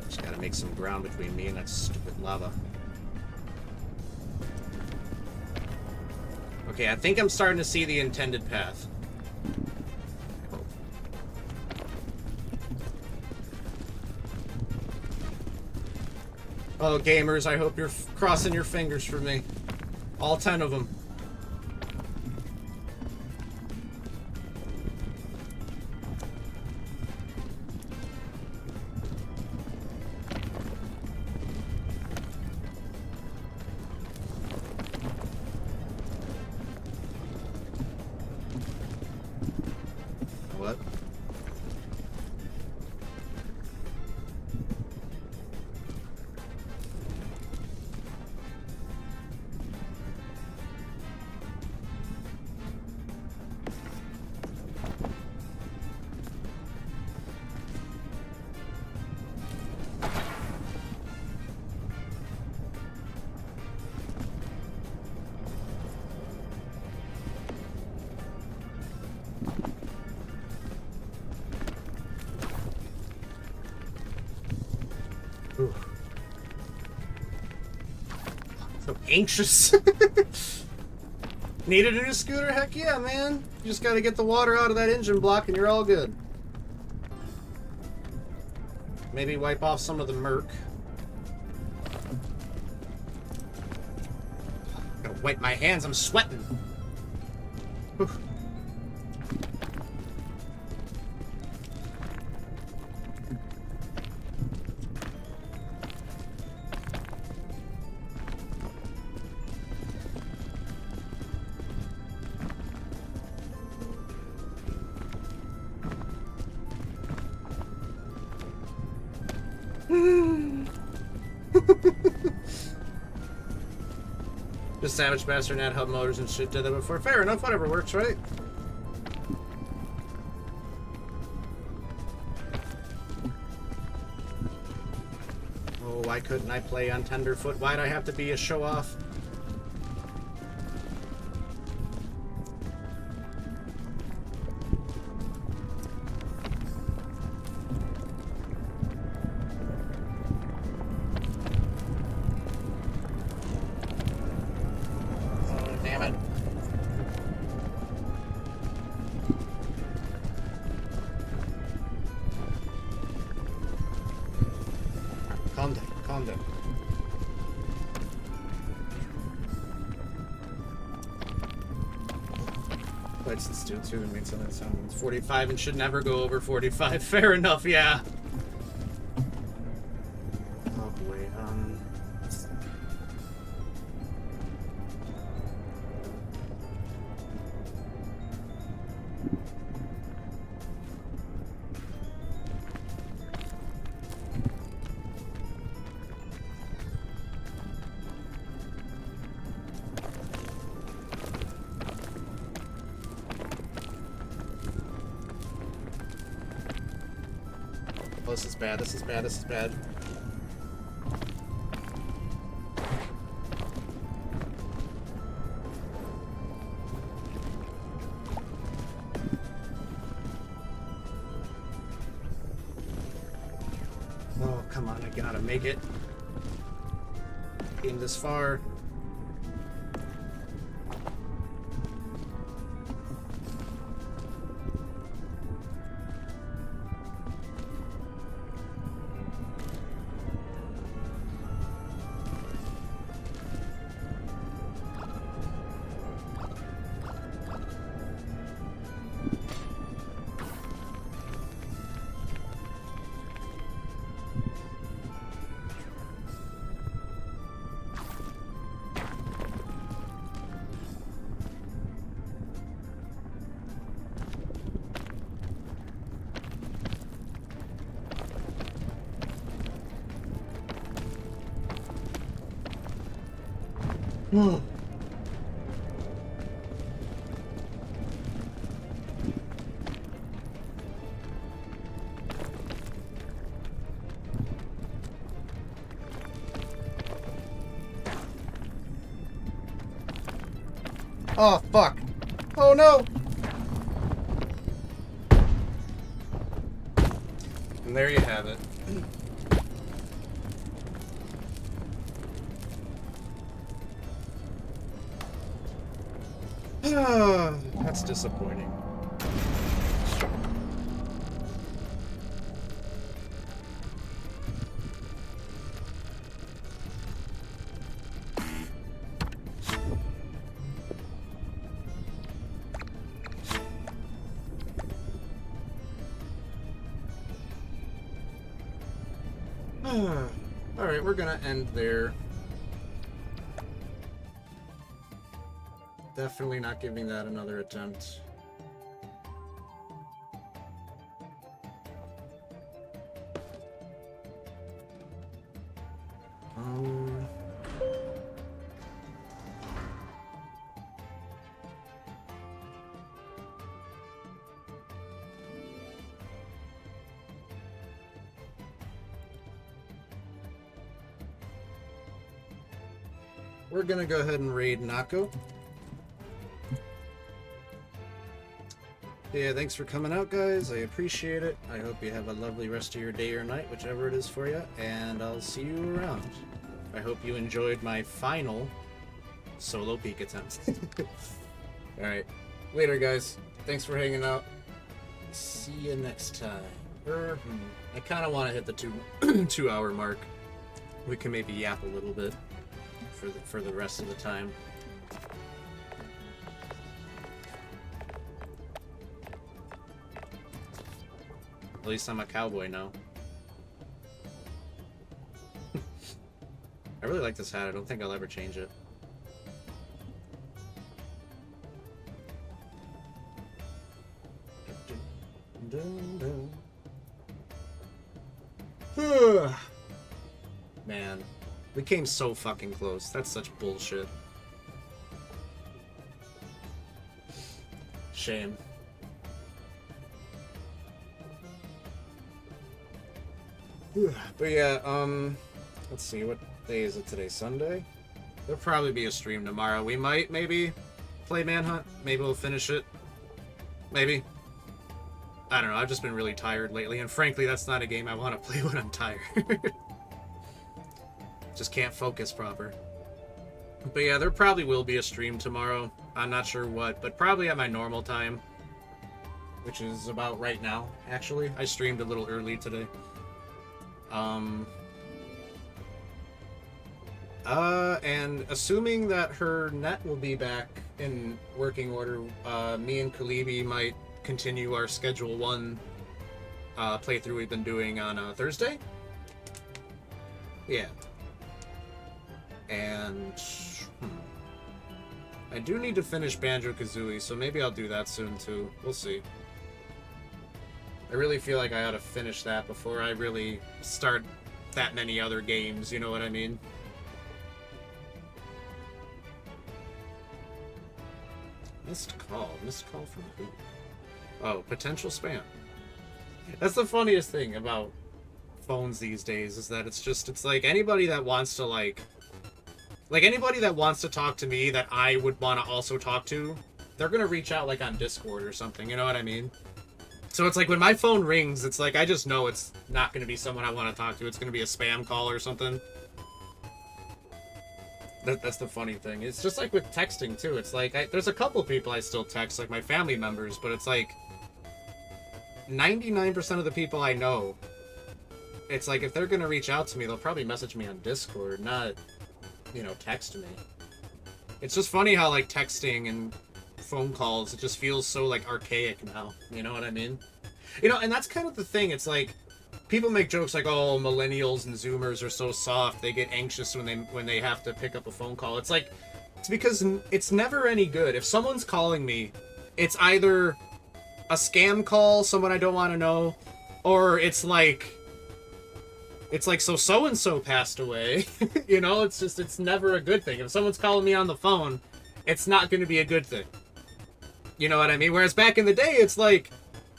Just gotta make some ground between me and that stupid lava. Okay, I think I'm starting to see the intended path. Oh, gamers, I hope you're crossing your fingers for me. All 10 of them. What? Ooh. So anxious. Needed a new scooter? Heck yeah, man. You just gotta get the water out of that engine block and you're all good. Maybe wipe off some of the murk. Gotta wipe my hands, I'm sweating. Whew. Just Savage Bastard and add hub motors and shit did that before. Fair enough, whatever works, right? Oh, why couldn't I play on Tenderfoot? Why'd I have to be a show-off? Calm down, calm down. Let's do it too and make something that sounds 45 and should never go over 45. Fair enough, yeah. Oh boy, this is bad. This is bad. This is bad. Oh, come on. I gotta make it. Came this far. Oh, fuck. Oh, no. And there you have it. That's disappointing. Alright, we're gonna end there. Definitely not giving that another attempt. We're gonna go ahead and raid Nako. Yeah, thanks for coming out, guys. I appreciate it. I hope you have a lovely rest of your day or night, whichever it is for you, and I'll see you around. I hope you enjoyed my final solo peek attempt. Alright, later, guys. Thanks for hanging out. See you next time. I kind of want to hit the 2 hour mark. We can maybe yap a little bit for the rest of the time. At least I'm a cowboy now. I really like this hat. I don't think I'll ever change it. Man, we came so fucking close. That's such bullshit. Shame. But yeah, let's see, what day is it today? Sunday? There'll probably be a stream tomorrow. We might, maybe, play Manhunt. Maybe we'll finish it. Maybe. I don't know, I've just been really tired lately, and frankly, that's not a game I want to play when I'm tired. Just can't focus proper. But yeah, there probably will be a stream tomorrow. I'm not sure what, but probably at my normal time. Which is about right now, actually. I streamed a little early today. And assuming that her net will be back in working order, me and Kalibi might continue our Schedule 1 playthrough we've been doing on Thursday. Yeah. And I do need to finish Banjo-Kazooie, so maybe I'll do that soon too. We'll see. I really feel like I ought to finish that before I really start that many other games, you know what I mean? Missed call. Missed call from who? Oh, potential spam. That's the funniest thing about phones these days is that it's like anybody that wants to like anybody that wants to talk to me that I would want to also talk to, they're gonna reach out like on Discord or something, you know what I mean? So it's like when my phone rings, it's like I just know it's not gonna be someone I want to talk to. It's gonna be a spam call or something. That's the funny thing. It's just like with texting too. It's like there's a couple people I still text, like my family members, but it's like 99% of the people I know, it's like if they're gonna reach out to me, they'll probably message me on Discord, not, you know, text me. It's just funny how like texting and phone calls, it just feels so like archaic now. You know what I mean? You know, and that's kind of the thing. It's like people make jokes like, "Oh, millennials and Zoomers are so soft. They get anxious when they have to pick up a phone call." It's like it's because it's never any good. If someone's calling me, it's either a scam call, someone I don't want to know, or it's like so and so passed away. You know, it's never a good thing. If someone's calling me on the phone, it's not going to be a good thing. You know what I mean? Whereas back in the day, it's like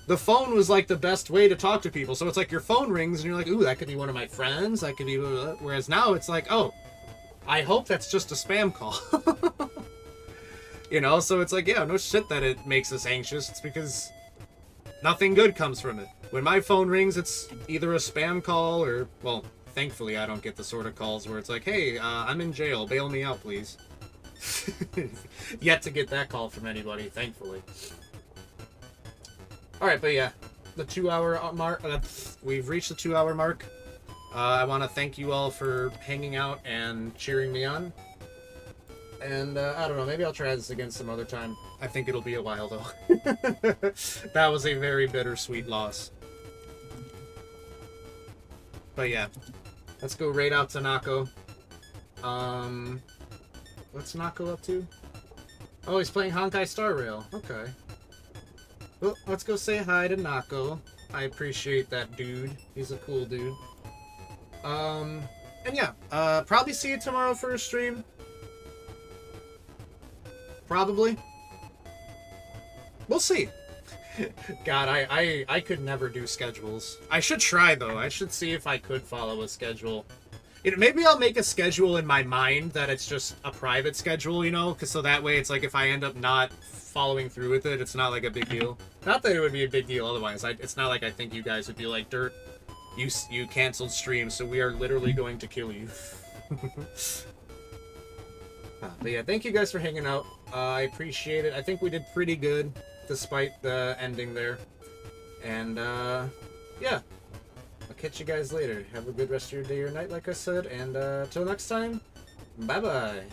the phone was like the best way to talk to people. So it's like your phone rings and you're like, ooh, that could be one of my friends. That could be... Whereas now it's like, oh, I hope that's just a spam call. You know, so it's like, yeah, no shit that it makes us anxious. It's because nothing good comes from it. When my phone rings, it's either a spam call or, well, thankfully I don't get the sort of calls where it's like, hey, I'm in jail, bail me out, please. Yet to get that call from anybody, thankfully. Alright, but yeah, the 2-hour mark, we've reached the 2-hour mark. I want to thank you all for hanging out and cheering me on. And, I don't know, maybe I'll try this again some other time. I think it'll be a while, though. That was a very bittersweet loss. But yeah, let's go raid out to Nako. What's Nako up to? Oh, he's playing Honkai Star Rail. Okay. Well, let's go say hi to Nako. I appreciate that dude. He's a cool dude. And yeah, probably see you tomorrow for a stream. Probably. We'll see. God, I could never do schedules. I should try, though. I should see if I could follow a schedule. You know, maybe I'll make a schedule in my mind that it's just a private schedule, you know? Cause so that way it's like if I end up not following through with it, it's not like a big deal. Not that it would be a big deal otherwise. It's not like I think you guys would be like, Dirt, you canceled stream, so we are literally going to kill you. But yeah, thank you guys for hanging out. I appreciate it. I think we did pretty good, despite the ending there. And, yeah. I'll catch you guys later. Have a good rest of your day or night, like I said. And, till next time, bye-bye.